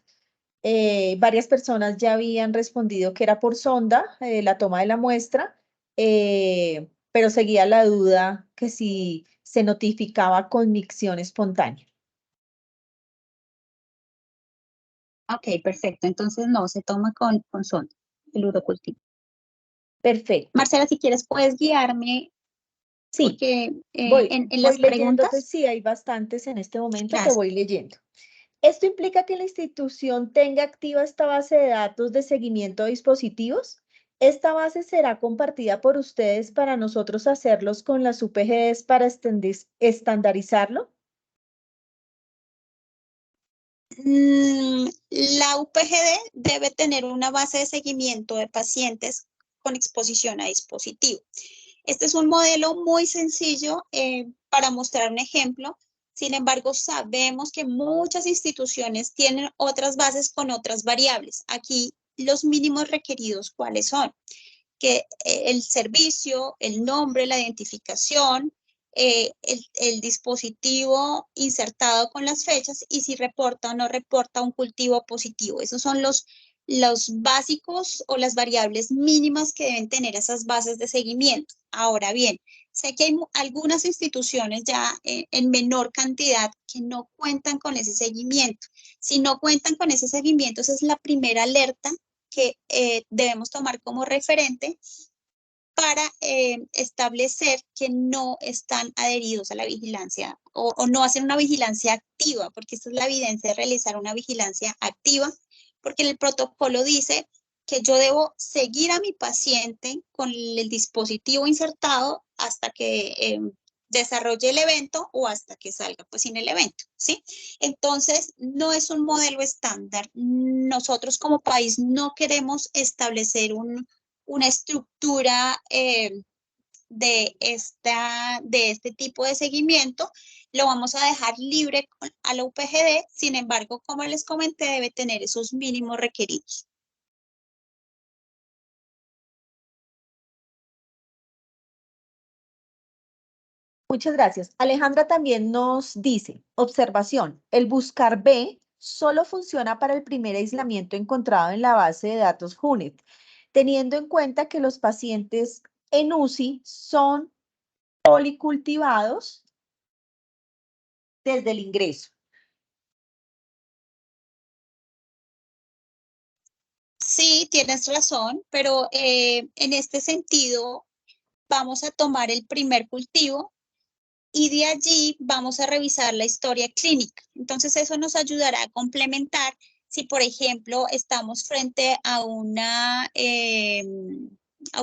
Varias personas ya habían respondido que era por sonda, la toma de la muestra, pero seguía la duda que si se notificaba con micción espontánea. Ok, perfecto. Entonces, no, se toma con sonda, el urocultivo. Perfecto. Marcela, si quieres, puedes guiarme. Sí, Porque voy en las leyéndote, preguntas. sí, hay bastantes en este momento, te Gracias. voy leyendo. ¿Esto implica que la institución tenga activa esta base de datos de seguimiento de dispositivos? Esta base será compartida por ustedes para nosotros hacerlos con las UPGs para estandarizarlo. La UPGD debe tener una base de seguimiento de pacientes con exposición a dispositivo. Este es un modelo muy sencillo para mostrar un ejemplo. Sin embargo, sabemos que muchas instituciones tienen otras bases con otras variables. Aquí los mínimos requeridos, ¿cuáles son? Que el servicio, el nombre, la identificación, el dispositivo insertado con las fechas y si reporta o no reporta un cultivo positivo. Esos son los básicos o las variables mínimas que deben tener esas bases de seguimiento. Ahora bien, sé que hay algunas instituciones ya en menor cantidad que no cuentan con ese seguimiento. Si no cuentan con ese seguimiento, esa es la primera alerta que debemos tomar como referente para establecer que no están adheridos a la vigilancia o no hacen una vigilancia activa, porque esta es la evidencia de realizar una vigilancia activa, porque el protocolo dice que yo debo seguir a mi paciente con el dispositivo insertado hasta que desarrolle el evento o hasta que salga pues sin el evento, ¿sí? Entonces, no es un modelo estándar. Nosotros como país no queremos establecer una estructura de este tipo de seguimiento. Lo vamos a dejar libre a la UPGD, sin embargo, como les comenté, debe tener esos mínimos requeridos. Muchas gracias. Alejandra también nos dice, observación, el buscar B solo funciona para el primer aislamiento encontrado en la base de datos HUNET, teniendo en cuenta que los pacientes en UCI son policultivados desde el ingreso. Sí, tienes razón, pero en este sentido vamos a tomar el primer cultivo y de allí vamos a revisar la historia clínica. Entonces eso nos ayudará a complementar si, por ejemplo, estamos frente a una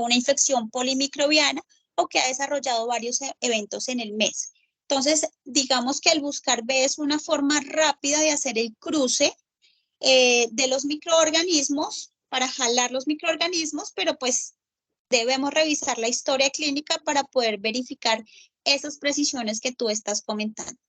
infección polimicrobiana o que ha desarrollado varios eventos en el mes. Entonces, digamos que el buscar B es una forma rápida de hacer el cruce de los microorganismos para jalar los microorganismos, pero pues debemos revisar la historia clínica para poder verificar esas precisiones que tú estás comentando.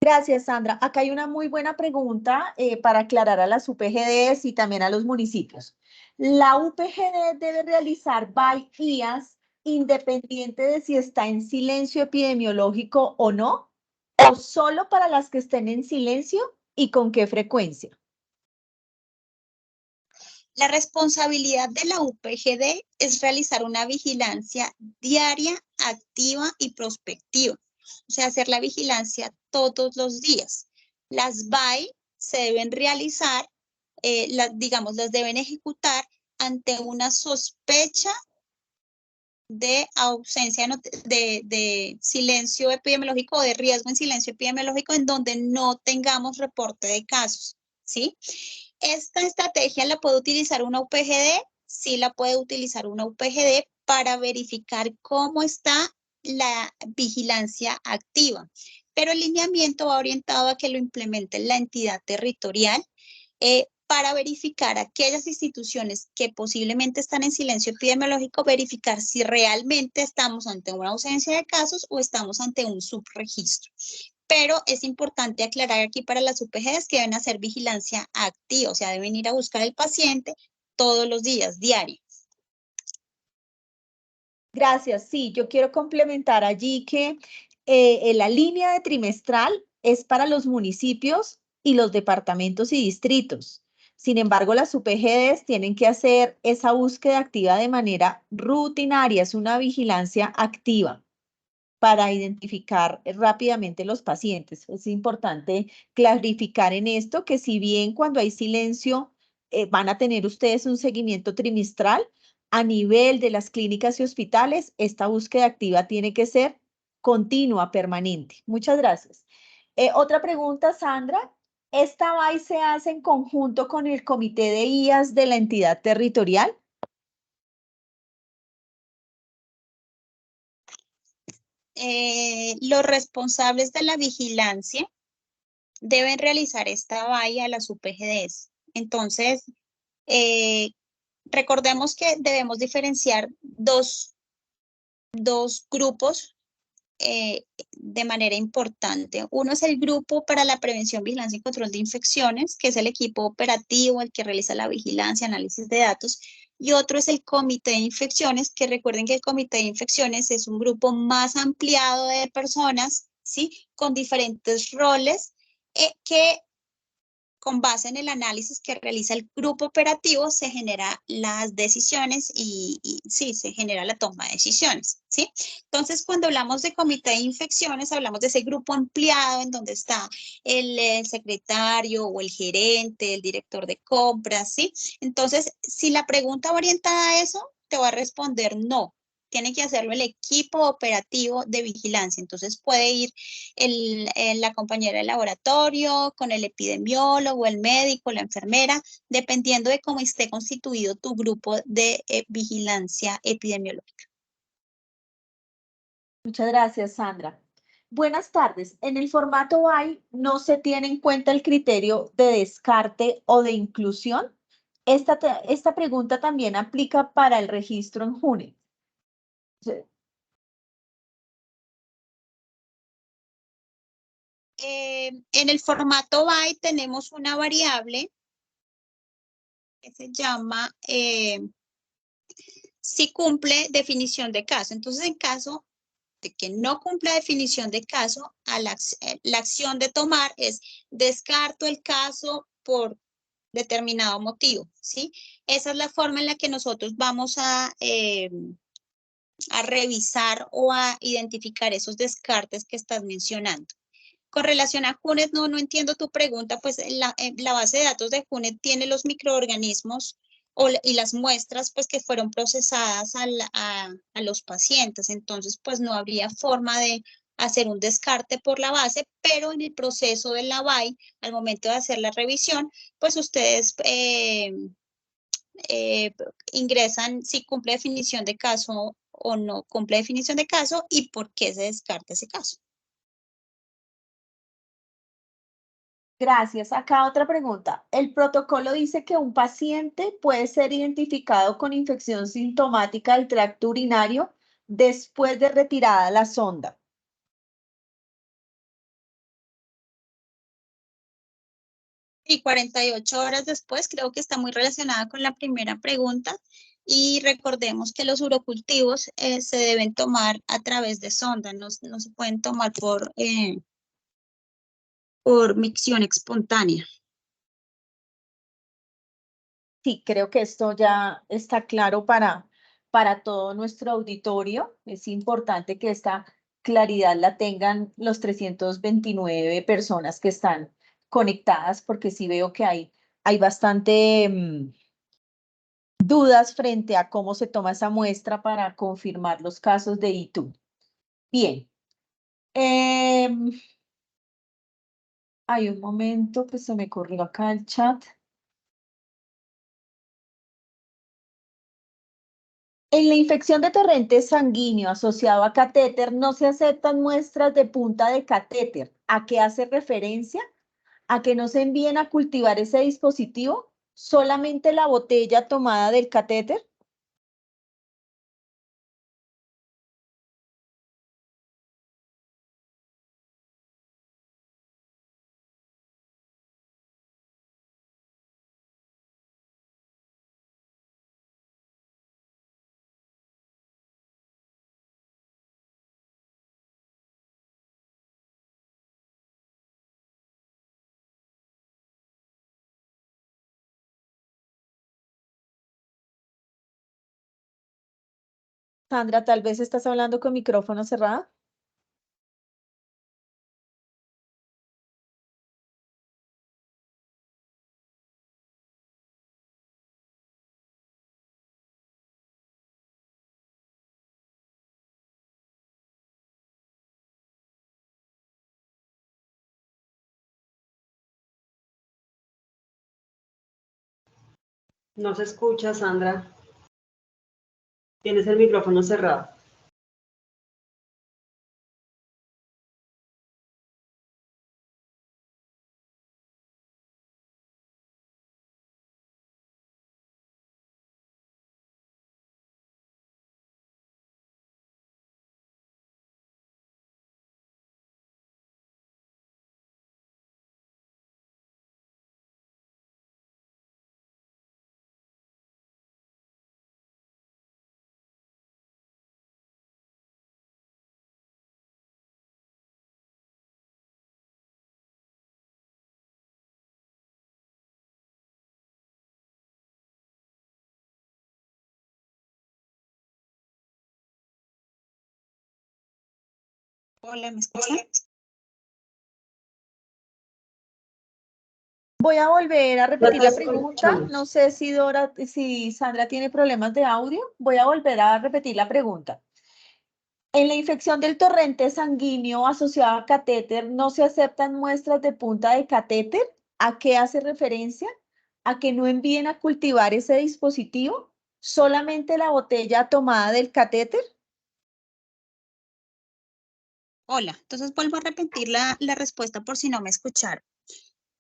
Gracias, Sandra. Acá hay una muy buena pregunta para aclarar a las UPGDs y también a los municipios. ¿La UPGD debe realizar VAI-IAS independiente de si está en silencio epidemiológico o no? ¿O solo para las que estén en silencio y con qué frecuencia? La responsabilidad de la UPGD es realizar una vigilancia diaria, activa y prospectiva. O sea, hacer la vigilancia todos los días. Las VAI se deben realizar, digamos, las deben ejecutar ante una sospecha de ausencia de silencio epidemiológico o de riesgo en silencio epidemiológico en donde no tengamos reporte de casos, ¿sí? Esta estrategia la puede utilizar una UPGD, sí la puede utilizar una UPGD para verificar cómo está la vigilancia activa, pero el lineamiento va orientado a que lo implemente la entidad territorial para verificar aquellas instituciones que posiblemente están en silencio epidemiológico, verificar si realmente estamos ante una ausencia de casos o estamos ante un subregistro. Pero es importante aclarar aquí para las UPGs que deben hacer vigilancia activa, o sea, deben ir a buscar al paciente todos los días, diario. Gracias. Sí, yo quiero complementar allí que la línea de trimestral es para los municipios y los departamentos y distritos. Sin embargo, las UPGDs tienen que hacer esa búsqueda activa de manera rutinaria, es una vigilancia activa para identificar rápidamente los pacientes. Es importante clarificar en esto que si bien cuando hay silencio van a tener ustedes un seguimiento trimestral, a nivel de las clínicas y hospitales, esta búsqueda activa tiene que ser continua, permanente. Muchas gracias. Otra pregunta, Sandra. ¿Esta BAI se hace en conjunto con el comité de IAS de la entidad territorial? Los responsables de la vigilancia deben realizar esta valla a las UPGDs. Entonces, eh, recordemos que debemos diferenciar dos grupos de manera importante. Uno es el grupo para la prevención, vigilancia y control de infecciones, que es el equipo operativo, el que realiza la vigilancia, análisis de datos, y otro es el comité de infecciones, que recuerden que el comité de infecciones es un grupo más ampliado de personas, ¿sí? Con diferentes roles que con base en el análisis que realiza el grupo operativo, se generan las decisiones y sí, se genera la toma de decisiones, ¿sí? Entonces, cuando hablamos de comité de infecciones, hablamos de ese grupo ampliado en donde está el secretario o el gerente, el director de compras, ¿sí? Entonces, si la pregunta va orientada a eso, te va a responder no. Tiene que hacerlo el equipo operativo de vigilancia. Entonces, puede ir la compañera de laboratorio, con el epidemiólogo, el médico, la enfermera, dependiendo de cómo esté constituido tu grupo de vigilancia epidemiológica. Muchas gracias, Sandra. Buenas tardes. En el formato BAI no se tiene en cuenta el criterio de descarte o de inclusión. Esta pregunta también aplica para el registro en JUNE. En el formato BAI tenemos una variable que se llama si cumple definición de caso. Entonces, en caso de que no cumpla definición de caso, la acción de tomar es descarto el caso por determinado motivo, ¿sí? Esa es la forma en la que nosotros vamos a revisar o a identificar esos descartes que estás mencionando. Con relación a JUNET, no entiendo tu pregunta, pues la base de datos de JUNET tiene los microorganismos y las muestras pues que fueron procesadas a los pacientes, entonces pues no habría forma de hacer un descarte por la base, pero en el proceso de la BAI, al momento de hacer la revisión, pues ustedes eh, ingresan si cumple definición de caso o no cumple definición de caso y por qué se descarta ese caso. Gracias. Acá otra pregunta. El protocolo dice que un paciente puede ser identificado con infección sintomática del tracto urinario después de retirada la sonda. Y 48 horas después, creo que está muy relacionada con la primera pregunta. Y recordemos que los urocultivos se deben tomar a través de sonda, no se pueden tomar por micción espontánea. Sí, creo que esto ya está claro para todo nuestro auditorio. Es importante que esta claridad la tengan los 329 personas que están conectadas, porque sí veo que hay bastante dudas frente a cómo se toma esa muestra para confirmar los casos de ITU. Bien. Hay un momento que se me corrió acá el chat. En la infección de torrente sanguíneo asociado a catéter no se aceptan muestras de punta de catéter. ¿A qué hace referencia? ¿A que no se envíen a cultivar ese dispositivo? ¿Solamente la botella tomada del catéter? Sandra, tal vez estás hablando con micrófono cerrado. No se escucha, Sandra. Tienes el micrófono cerrado. Hola, ¿me escuchan? Voy a volver a repetir Ya la te pregunta. escuchamos. No sé si Sandra tiene problemas de audio. Voy a volver a repetir la pregunta. En la infección del torrente sanguíneo asociado a catéter, ¿no se aceptan muestras de punta de catéter? ¿A qué hace referencia? ¿A que no envíen a cultivar ese dispositivo? ¿Solamente la botella tomada del catéter? Hola, entonces vuelvo a repetir la respuesta por si no me escucharon.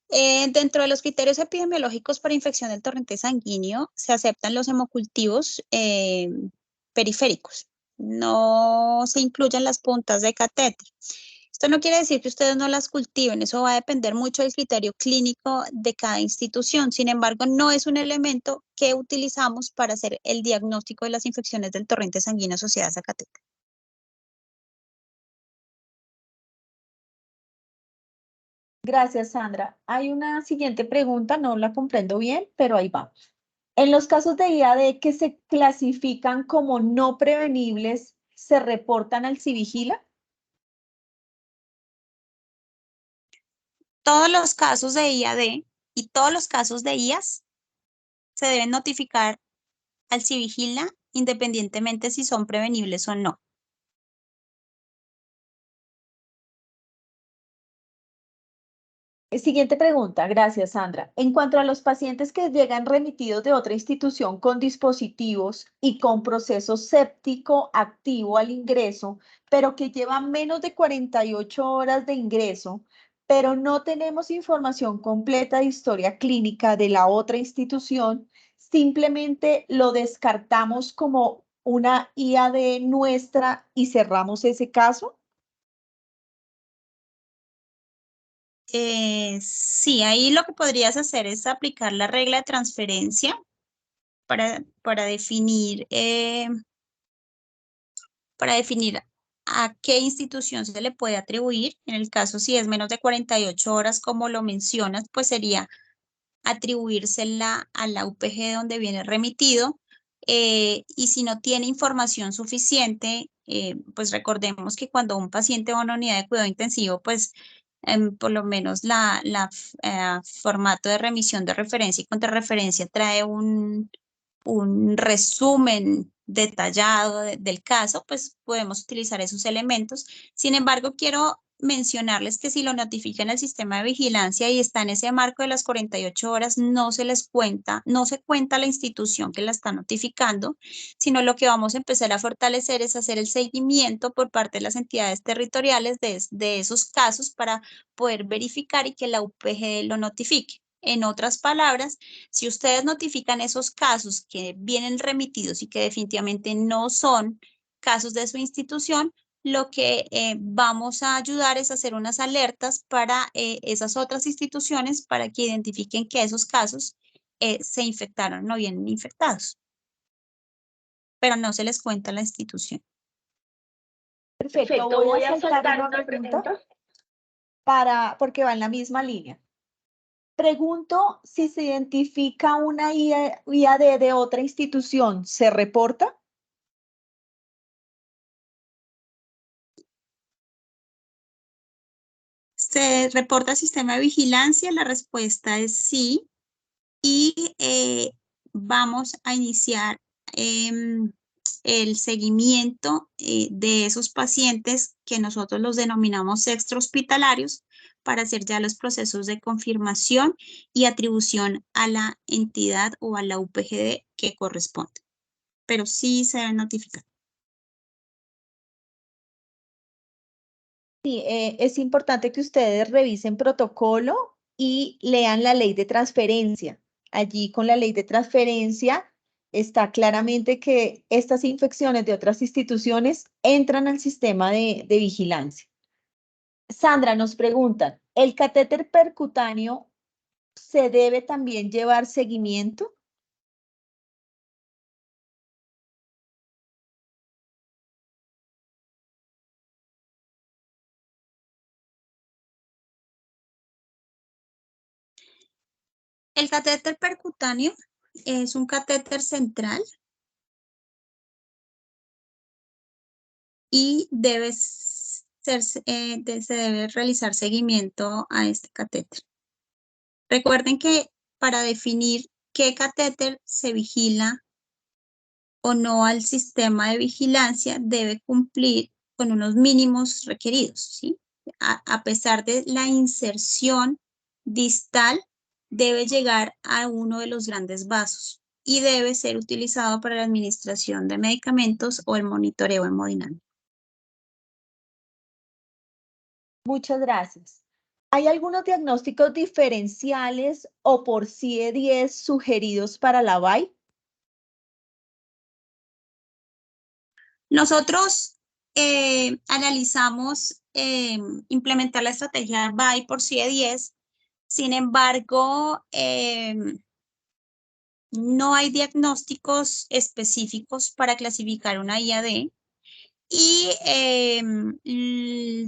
Dentro de los criterios epidemiológicos para infección del torrente sanguíneo se aceptan los hemocultivos periféricos. No se incluyen las puntas de catéter. Esto no quiere decir que ustedes no las cultiven, eso va a depender mucho del criterio clínico de cada institución. Sin embargo, no es un elemento que utilizamos para hacer el diagnóstico de las infecciones del torrente sanguíneo asociadas a catéter. Gracias, Sandra. Hay una siguiente pregunta, no la comprendo bien, pero ahí vamos. En los casos de IAD que se clasifican como no prevenibles, ¿se reportan al Civigila? Todos los casos de IAD y todos los casos de IAS se deben notificar al Civigila independientemente si son prevenibles o no. Siguiente pregunta, gracias, Sandra. En cuanto a los pacientes que llegan remitidos de otra institución con dispositivos y con proceso séptico activo al ingreso, pero que llevan menos de 48 horas de ingreso, pero no tenemos información completa de historia clínica de la otra institución, simplemente lo descartamos como una IAD nuestra y cerramos ese caso. Sí, ahí lo que podrías hacer es aplicar la regla de transferencia para definir a qué institución se le puede atribuir. En el caso, si es menos de 48 horas, como lo mencionas, pues sería atribuírsela a la UPG donde viene remitido. Y si no tiene información suficiente, pues recordemos que cuando un paciente va a una unidad de cuidado intensivo, pues por lo menos formato de remisión de referencia y contrarreferencia trae un resumen detallado del caso, pues podemos utilizar esos elementos. Sin embargo, quiero mencionarles que si lo notifican al sistema de vigilancia y está en ese marco de las 48 horas, no se les cuenta, no se cuenta la institución que la está notificando, sino lo que vamos a empezar a fortalecer es hacer el seguimiento por parte de las entidades territoriales de esos casos para poder verificar y que la UPG lo notifique. En otras palabras, si ustedes notifican esos casos que vienen remitidos y que definitivamente no son casos de su institución, lo que vamos a ayudar es a hacer unas alertas para esas otras instituciones para que identifiquen que esos casos se infectaron, no vienen infectados, pero no se les cuenta a la institución. Perfecto, voy a saltar una pregunta porque va en la misma línea. Pregunto si se identifica una IAD de otra institución, ¿se reporta? ¿Se reporta al sistema de vigilancia? La respuesta es sí. Y vamos a iniciar el seguimiento de esos pacientes que nosotros los denominamos extrahospitalarios para hacer ya los procesos de confirmación y atribución a la entidad o a la UPGD que corresponde. Pero sí se debe notificar. Sí, es importante que ustedes revisen protocolo y lean la ley de transferencia. Allí con la ley de transferencia está claramente que estas infecciones de otras instituciones entran al sistema de vigilancia. Sandra, nos preguntan, ¿el catéter percutáneo se debe también llevar seguimiento? El catéter percutáneo es un catéter central y se debe realizar seguimiento a este catéter. Recuerden que para definir qué catéter se vigila o no al sistema de vigilancia debe cumplir con unos mínimos requeridos, ¿sí? A pesar de la inserción distal, debe llegar a uno de los grandes vasos y debe ser utilizado para la administración de medicamentos o el monitoreo hemodinámico. Muchas gracias. ¿Hay algunos diagnósticos diferenciales o por CIE-10 sugeridos para la VAI? Nosotros analizamos implementar la estrategia VAI por CIE-10. Sin embargo, no hay diagnósticos específicos para clasificar una IAD y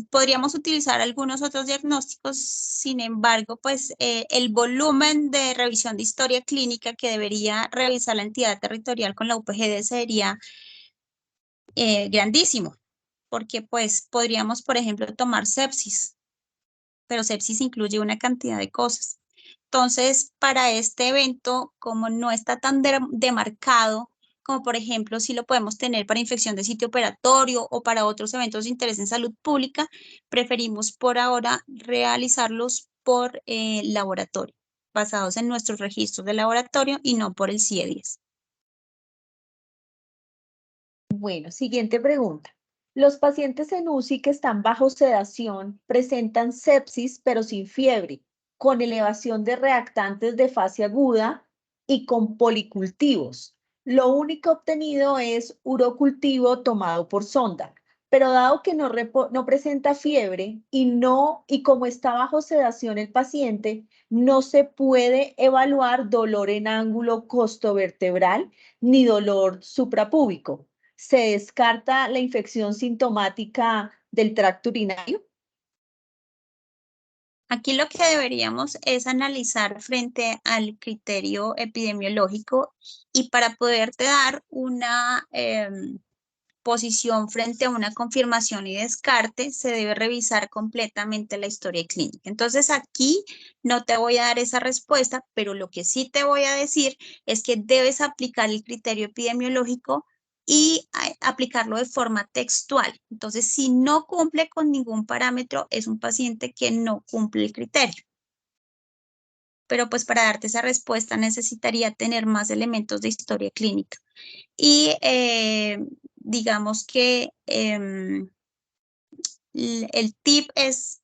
podríamos utilizar algunos otros diagnósticos. Sin embargo, pues el volumen de revisión de historia clínica que debería revisar la entidad territorial con la UPGD sería grandísimo, porque pues podríamos, por ejemplo, tomar sepsis, pero sepsis incluye una cantidad de cosas. Entonces, para este evento, como no está tan demarcado, como por ejemplo si lo podemos tener para infección de sitio operatorio o para otros eventos de interés en salud pública, preferimos por ahora realizarlos por laboratorio, basados en nuestros registros de laboratorio y no por el CIE-10. Bueno, siguiente pregunta. Los pacientes en UCI que están bajo sedación presentan sepsis pero sin fiebre, con elevación de reactantes de fase aguda y con policultivos. Lo único obtenido es urocultivo tomado por sonda, pero dado que no presenta fiebre y como está bajo sedación el paciente, no se puede evaluar dolor en ángulo costovertebral ni dolor suprapúbico. ¿Se descarta la infección sintomática del tracto urinario? Aquí lo que deberíamos es analizar frente al criterio epidemiológico y para poderte dar una posición frente a una confirmación y descarte, se debe revisar completamente la historia clínica. Entonces aquí no te voy a dar esa respuesta, pero lo que sí te voy a decir es que debes aplicar el criterio epidemiológico y aplicarlo de forma textual. Entonces, si no cumple con ningún parámetro, es un paciente que no cumple el criterio. Pero pues para darte esa respuesta necesitaría tener más elementos de historia clínica. Y digamos que el tip es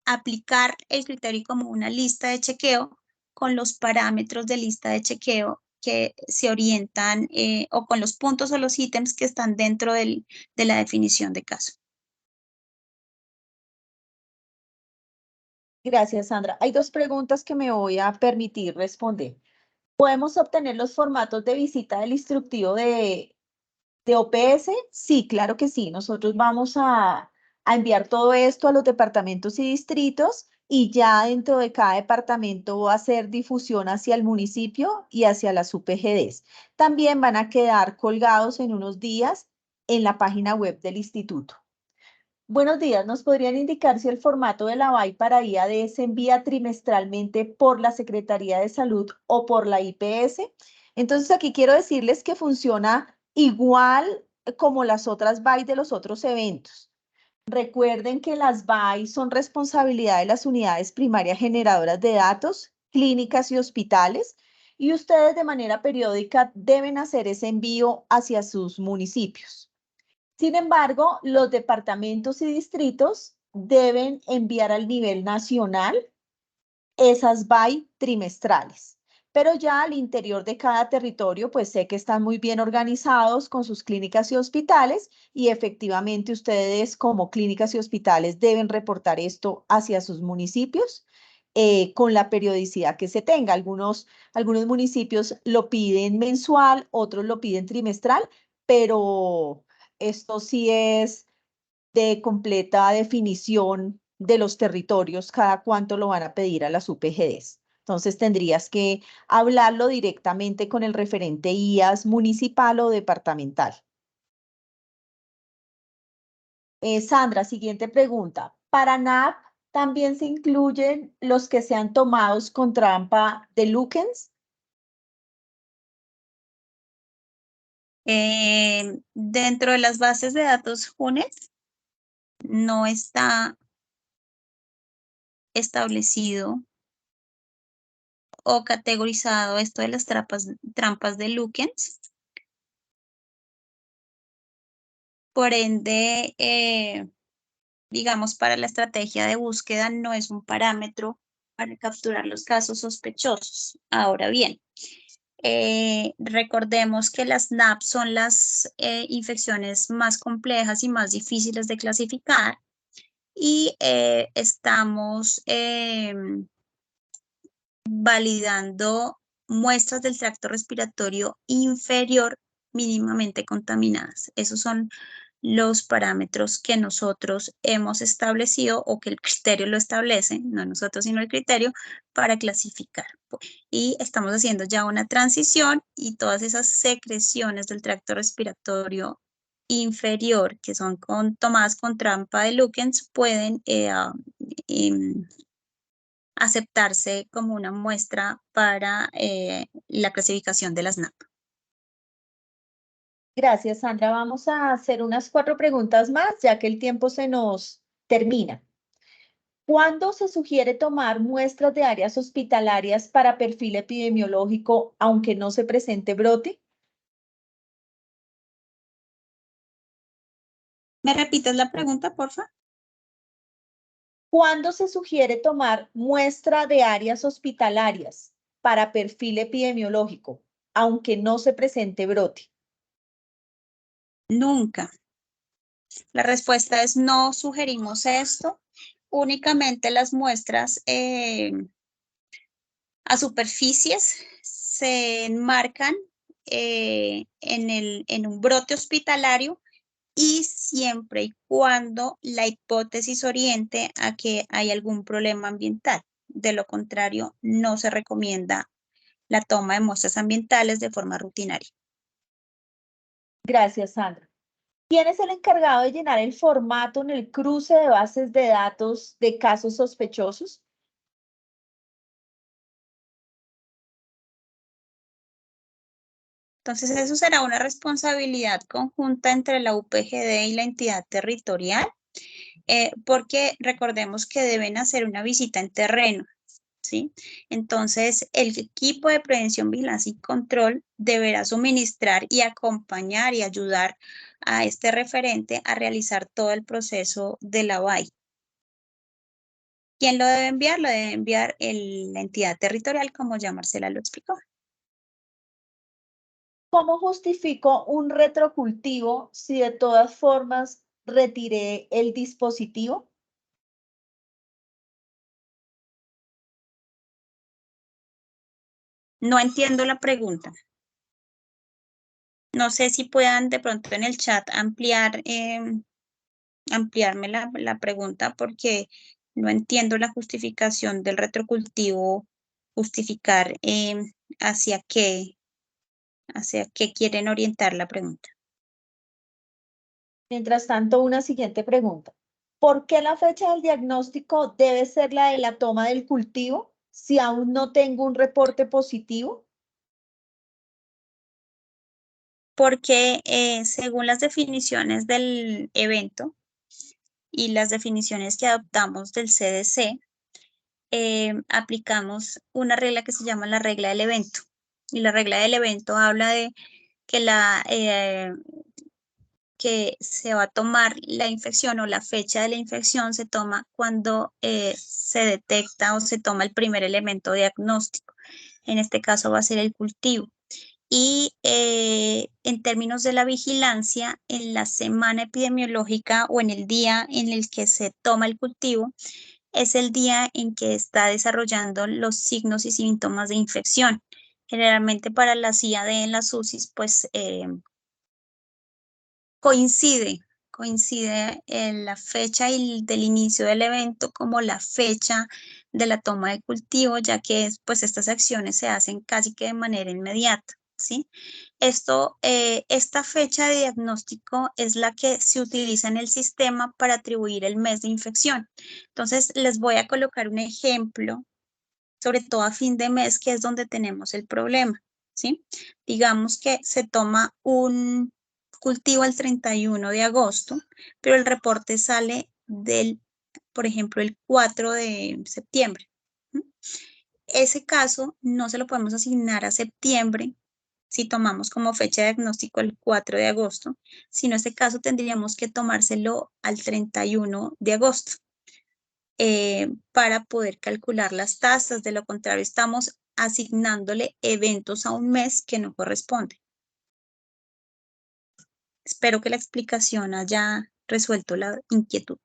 aplicar el criterio como una lista de chequeo con los parámetros de lista de chequeo que se orientan o con los puntos o los ítems que están dentro de la definición de caso. Gracias, Sandra. Hay dos preguntas que me voy a permitir responder. ¿Podemos obtener los formatos de visita del instructivo de OPS? Sí, claro que sí. Nosotros vamos a enviar todo esto a los departamentos y distritos y ya dentro de cada departamento va a hacer difusión hacia el municipio y hacia las UPGDs. También van a quedar colgados en unos días en la página web del instituto. Buenos días, ¿nos podrían indicar si el formato de la VAI para IAD se envía trimestralmente por la Secretaría de Salud o por la IPS? Entonces aquí quiero decirles que funciona igual como las otras VAI de los otros eventos. Recuerden que las BAI son responsabilidad de las unidades primarias generadoras de datos, clínicas y hospitales, y ustedes de manera periódica deben hacer ese envío hacia sus municipios. Sin embargo, los departamentos y distritos deben enviar al nivel nacional esas BAI trimestrales. Pero ya al interior de cada territorio, pues sé que están muy bien organizados con sus clínicas y hospitales y efectivamente ustedes como clínicas y hospitales deben reportar esto hacia sus municipios con la periodicidad que se tenga. Algunos municipios lo piden mensual, otros lo piden trimestral, pero esto sí es de completa definición de los territorios, cada cuánto lo van a pedir a las UPGDs. Entonces tendrías que hablarlo directamente con el referente IAS municipal o departamental. Sandra, siguiente pregunta. ¿Para NAP también se incluyen los que sean tomados con trampa de Lukens? Dentro de las bases de datos JUNES no está establecido o categorizado esto de las trampas de Lukens. Por ende, digamos, para la estrategia de búsqueda no es un parámetro para capturar los casos sospechosos. Ahora bien, recordemos que las NAP son las infecciones más complejas y más difíciles de clasificar y estamos validando muestras del tracto respiratorio inferior mínimamente contaminadas. Esos son los parámetros que nosotros hemos establecido o que el criterio lo establece, no nosotros sino el criterio, para clasificar. Y estamos haciendo ya una transición y todas esas secreciones del tracto respiratorio inferior que son tomadas con trampa de Lukens pueden aceptarse como una muestra para la clasificación de las NAP. Gracias, Sandra. Vamos a hacer unas 4 preguntas más, ya que el tiempo se nos termina. ¿Cuándo se sugiere tomar muestras de áreas hospitalarias para perfil epidemiológico, aunque no se presente brote? ¿Me repites la pregunta, por favor? ¿Cuándo se sugiere tomar muestra de áreas hospitalarias para perfil epidemiológico, aunque no se presente brote? Nunca. La respuesta es no sugerimos esto. Únicamente las muestras a superficies se enmarcan en un brote hospitalario y siempre y cuando la hipótesis oriente a que hay algún problema ambiental. De lo contrario, no se recomienda la toma de muestras ambientales de forma rutinaria. Gracias, Sandra. ¿Quién es el encargado de llenar el formato en el cruce de bases de datos de casos sospechosos? Entonces, eso será una responsabilidad conjunta entre la UPGD y la entidad territorial, porque recordemos que deben hacer una visita en terreno, ¿sí? Entonces, el equipo de prevención, vigilancia y control deberá suministrar y acompañar y ayudar a este referente a realizar todo el proceso de la BAI. ¿Quién lo debe enviar? Lo debe enviar la entidad territorial, como ya Marcela lo explicó. ¿Cómo justifico un retrocultivo si de todas formas retiré el dispositivo? No entiendo la pregunta. No sé si puedan de pronto en el chat ampliarme la pregunta porque no entiendo la justificación del retrocultivo, justificar hacia qué quieren orientar la pregunta. Mientras tanto, una siguiente pregunta. ¿Por qué la fecha del diagnóstico debe ser la de la toma del cultivo si aún no tengo un reporte positivo? Porque según las definiciones del evento y las definiciones que adoptamos del CDC, aplicamos una regla que se llama la regla del evento. Y la regla del evento habla de que que se va a tomar la infección o la fecha de la infección se toma cuando se detecta o se toma el primer elemento diagnóstico. En este caso va a ser el cultivo. Y en términos de la vigilancia, en la semana epidemiológica o en el día en el que se toma el cultivo, es el día en que está desarrollando los signos y síntomas de infección. Generalmente para la CIAD en las UCIs, pues coincide en la fecha del inicio del evento como la fecha de la toma de cultivo, ya que pues estas acciones se hacen casi que de manera inmediata, ¿sí? Esta fecha de diagnóstico es la que se utiliza en el sistema para atribuir el mes de infección. Entonces, les voy a colocar un ejemplo, sobre todo a fin de mes, que es donde tenemos el problema, ¿sí? Digamos que se toma un cultivo el 31 de agosto, pero el reporte sale por ejemplo, el 4 de septiembre. Ese caso no se lo podemos asignar a septiembre si tomamos como fecha de diagnóstico el 4 de agosto, sino ese caso tendríamos que tomárselo al 31 de agosto para poder calcular las tasas. De lo contrario, estamos asignándole eventos a un mes que no corresponde. Espero que la explicación haya resuelto la inquietud.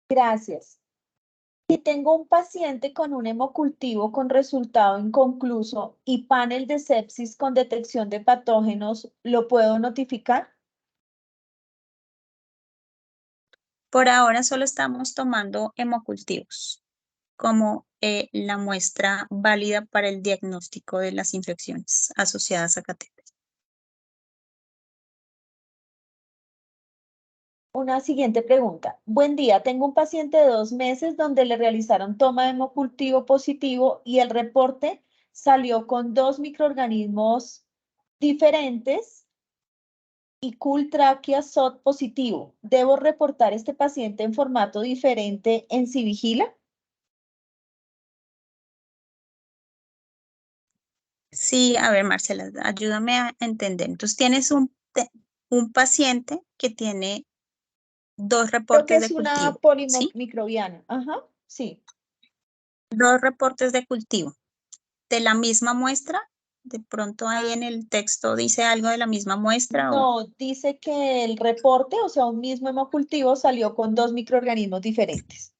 Gracias. Si tengo un paciente con un hemocultivo con resultado inconcluso y panel de sepsis con detección de patógenos, ¿lo puedo notificar? Por ahora solo estamos tomando hemocultivos como la muestra válida para el diagnóstico de las infecciones asociadas a catéter. Una siguiente pregunta. Buen día, tengo un paciente de 2 meses donde le realizaron toma de hemocultivo positivo y el reporte salió con 2 microorganismos diferentes y Cultraquia SOT positivo. ¿Debo reportar este paciente en formato diferente en Civigila? Sí, a ver, Marcela, ayúdame a entender. Entonces, tienes un paciente que tiene 2 Creo que reportes es de una cultivo, ¿sí? polimicrobiana. Ajá, sí. 2 reportes de cultivo. ¿De la misma muestra? ¿De pronto ahí en el texto dice algo de la misma muestra? No, dice que el reporte, o sea, un mismo hemocultivo salió con 2 microorganismos diferentes.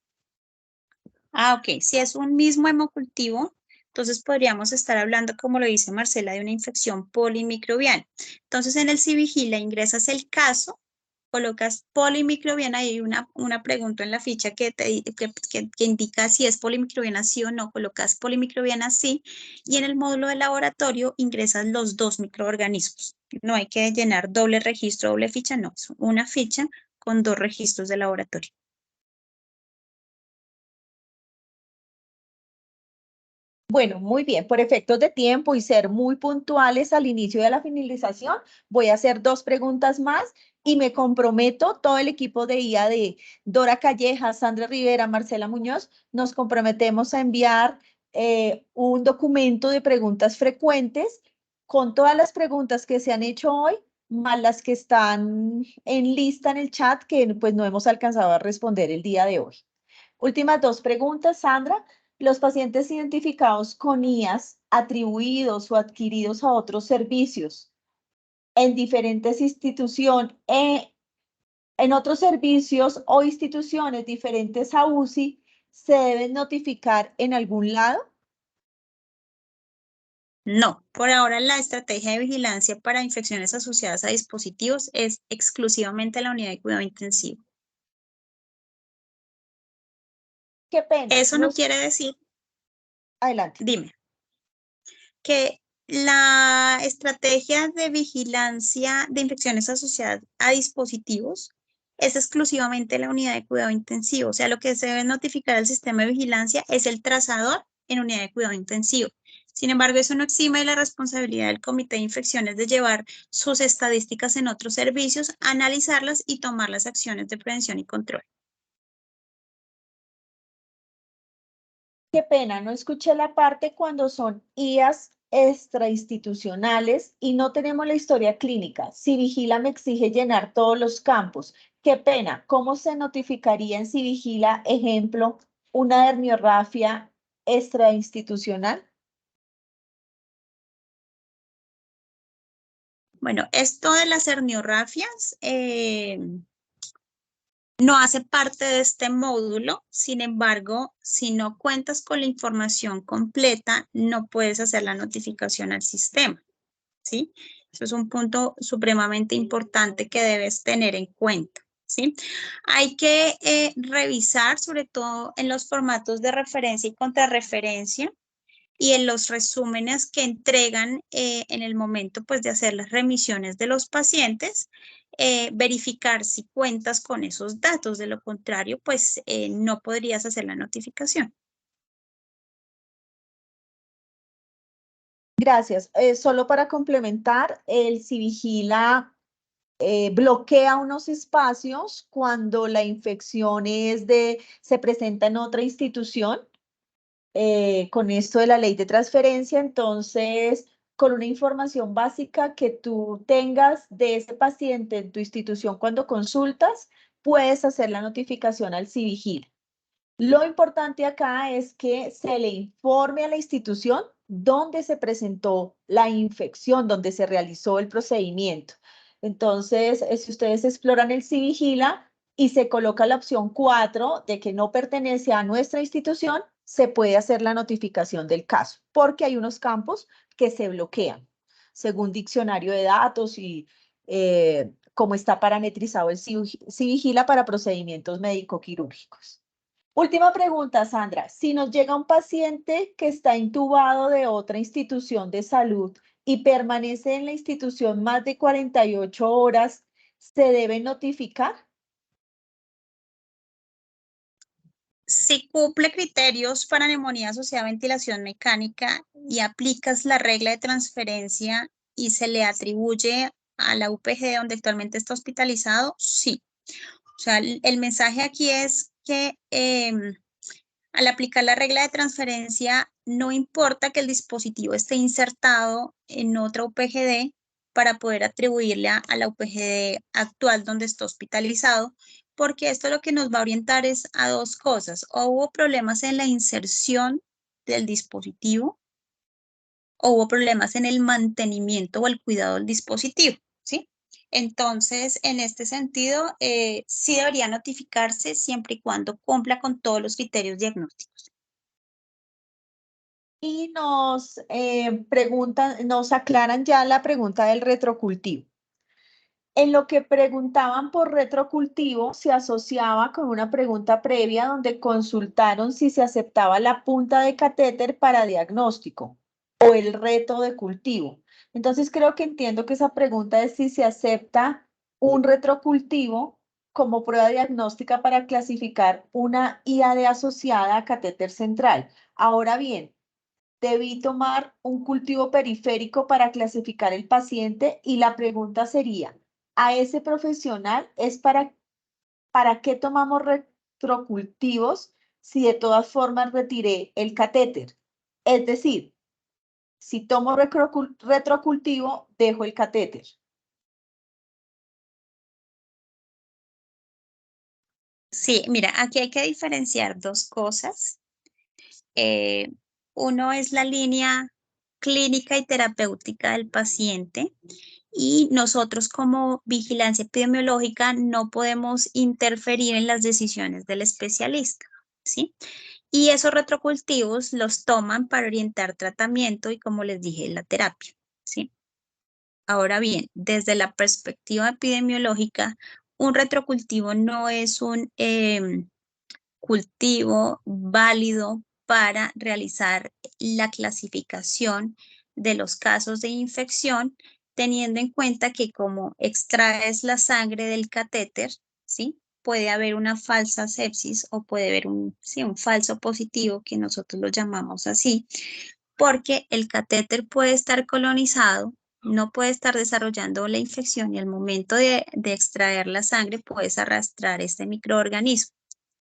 Ok. Si es un mismo hemocultivo, entonces podríamos estar hablando, como lo dice Marcela, de una infección polimicrobiana. Entonces, en el Civigila ingresas el caso, colocas polimicrobiana y hay una pregunta en la ficha que indica si es polimicrobiana sí o no, colocas polimicrobiana sí, y en el módulo de laboratorio ingresas los 2 microorganismos. No hay que llenar doble registro, doble ficha, no, es una ficha con 2 registros de laboratorio. Bueno, muy bien. Por efectos de tiempo y ser muy puntuales al inicio de la finalización, voy a hacer 2 preguntas más y me comprometo, todo el equipo de IA de Dora Calleja, Sandra Rivera, Marcela Muñoz, nos comprometemos a enviar un documento de preguntas frecuentes con todas las preguntas que se han hecho hoy, más las que están en lista en el chat que pues no hemos alcanzado a responder el día de hoy. Últimas 2 preguntas, Sandra. Los pacientes identificados con IAS atribuidos o adquiridos a otros servicios en diferentes instituciones, en otros servicios o instituciones diferentes a UCI, ¿se deben notificar en algún lado? No, por ahora la estrategia de vigilancia para infecciones asociadas a dispositivos es exclusivamente la unidad de cuidado intensivo. Qué pena. Eso no quiere decir, Adelante. dime, que la estrategia de vigilancia de infecciones asociadas a dispositivos es exclusivamente la unidad de cuidado intensivo. O sea, lo que se debe notificar al sistema de vigilancia es el trazador en unidad de cuidado intensivo. Sin embargo, eso no exime de la responsabilidad del Comité de Infecciones de llevar sus estadísticas en otros servicios, analizarlas y tomar las acciones de prevención y control. Qué pena, no escuché la parte cuando son IAs extrainstitucionales y no tenemos la historia clínica. Civigila me exige llenar todos los campos. Qué pena, ¿cómo se notificaría en Civigila, ejemplo, una herniorrafia extrainstitucional? Bueno, esto de las herniorrafias no hace parte de este módulo. Sin embargo, si no cuentas con la información completa, no puedes hacer la notificación al sistema, ¿sí? Eso es un punto supremamente importante que debes tener en cuenta, ¿sí? Hay que revisar, sobre todo en los formatos de referencia y contrarreferencia, y en los resúmenes que entregan en el momento pues, de hacer las remisiones de los pacientes, verificar si cuentas con esos datos. De lo contrario, pues no podrías hacer la notificación. Gracias. Solo para complementar, el Civigila bloquea unos espacios cuando la infección se presenta en otra institución. Con esto de la ley de transferencia, entonces, con una información básica que tú tengas de ese paciente en tu institución cuando consultas, puedes hacer la notificación al Civigila. Lo importante acá es que se le informe a la institución dónde se presentó la infección, dónde se realizó el procedimiento. Entonces, si ustedes exploran el Civigila y se coloca la opción 4 de que no pertenece a nuestra institución, se puede hacer la notificación del caso, porque hay unos campos que se bloquean, según diccionario de datos y cómo está parametrizado el Civigila para procedimientos médico-quirúrgicos. Última pregunta, Sandra. Si nos llega un paciente que está intubado de otra institución de salud y permanece en la institución más de 48 horas, ¿se debe notificar? Si cumple criterios para neumonía asociada a ventilación mecánica y aplicas la regla de transferencia y se le atribuye a la UPG donde actualmente está hospitalizado, sí. O sea, el mensaje aquí es que al aplicar la regla de transferencia, no importa que el dispositivo esté insertado en otra UPGD para poder atribuirle a la UPGD actual donde está hospitalizado, porque esto lo que nos va a orientar es a dos cosas. O hubo problemas en la inserción del dispositivo, o hubo problemas en el mantenimiento o el cuidado del dispositivo, ¿sí? Entonces, en este sentido, sí debería notificarse siempre y cuando cumpla con todos los criterios diagnósticos. Y nos preguntan, nos aclaran ya la pregunta del retrocultivo. En lo que preguntaban por retrocultivo, se asociaba con una pregunta previa donde consultaron si se aceptaba la punta de catéter para diagnóstico o el reto de cultivo. Entonces creo que entiendo que esa pregunta es si se acepta un retrocultivo como prueba diagnóstica para clasificar una IAD asociada a catéter central. Ahora bien, debí tomar un cultivo periférico para clasificar el paciente y la pregunta sería, ¿a ese profesional es para qué tomamos retrocultivos si de todas formas retiré el catéter? Es decir, si tomo retrocultivo, dejo el catéter. Sí, mira, aquí hay que diferenciar dos cosas. Uno es la línea clínica y terapéutica del paciente y nosotros como vigilancia epidemiológica no podemos interferir en las decisiones del especialista, ¿sí? Y esos retrocultivos los toman para orientar tratamiento y, como les dije, la terapia, ¿sí? Ahora bien, desde la perspectiva epidemiológica, un retrocultivo no es un cultivo válido para realizar la clasificación de los casos de infección, teniendo en cuenta que como extraes la sangre del catéter, ¿sí? Puede haber una falsa sepsis o puede haber un falso positivo, que nosotros lo llamamos así, porque el catéter puede estar colonizado, no puede estar desarrollando la infección y al momento de extraer la sangre puedes arrastrar este microorganismo,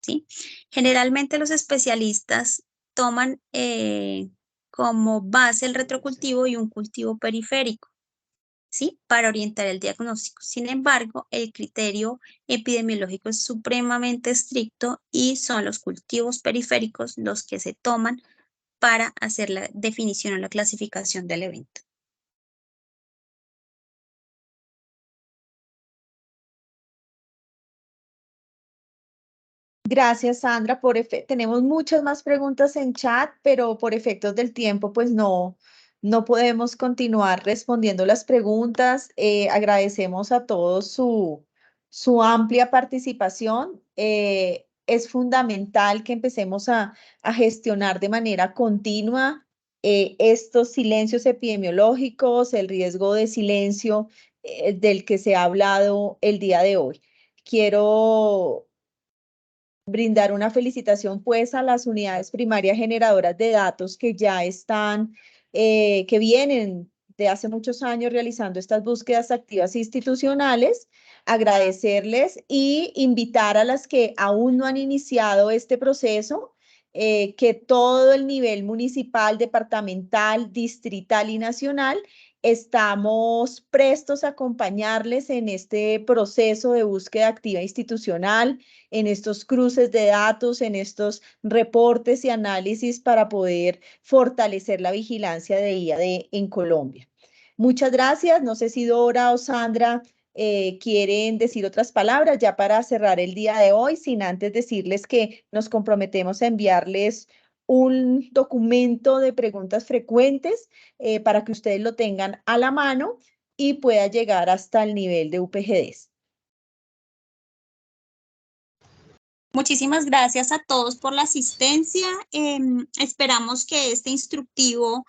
¿sí? Generalmente los especialistas toman como base el retrocultivo y un cultivo periférico, ¿sí? Para orientar el diagnóstico. Sin embargo, el criterio epidemiológico es supremamente estricto y son los cultivos periféricos los que se toman para hacer la definición o la clasificación del evento. Gracias, Sandra. Tenemos muchas más preguntas en chat, pero por efectos del tiempo, pues no podemos continuar respondiendo las preguntas. Agradecemos a todos su amplia participación. Es fundamental que empecemos a gestionar de manera continua estos silencios epidemiológicos, el riesgo de silencio del que se ha hablado el día de hoy. Quiero brindar una felicitación pues a las unidades primarias generadoras de datos que ya están, que vienen de hace muchos años realizando estas búsquedas activas institucionales, agradecerles y invitar a las que aún no han iniciado este proceso, que todo el nivel municipal, departamental, distrital y nacional estamos prestos a acompañarles en este proceso de búsqueda activa institucional, en estos cruces de datos, en estos reportes y análisis para poder fortalecer la vigilancia de IAD en Colombia. Muchas gracias. No sé si Dora o Sandra quieren decir otras palabras ya para cerrar el día de hoy, sin antes decirles que nos comprometemos a enviarles un documento de preguntas frecuentes para que ustedes lo tengan a la mano y pueda llegar hasta el nivel de UPGDs. Muchísimas gracias a todos por la asistencia. Esperamos que este instructivo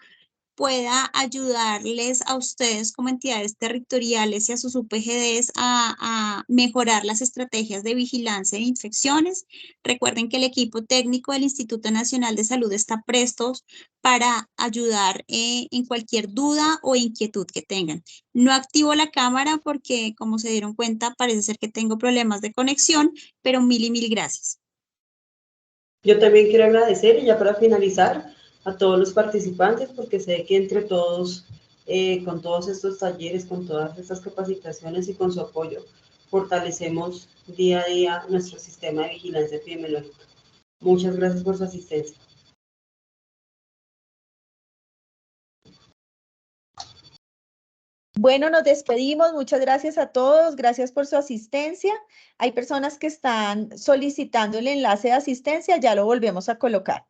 pueda ayudarles a ustedes como entidades territoriales y a sus UPGDs a mejorar las estrategias de vigilancia de infecciones. Recuerden que el equipo técnico del Instituto Nacional de Salud está prestos para ayudar en cualquier duda o inquietud que tengan. No activo la cámara porque, como se dieron cuenta, parece ser que tengo problemas de conexión, pero mil y mil gracias. Yo también quiero agradecer, y ya para finalizar, a todos los participantes, porque sé que entre todos, con todos estos talleres, con todas estas capacitaciones y con su apoyo, fortalecemos día a día nuestro sistema de vigilancia epidemiológica. Muchas gracias por su asistencia. Bueno, nos despedimos. Muchas gracias a todos. Gracias por su asistencia. Hay personas que están solicitando el enlace de asistencia. Ya lo volvemos a colocar.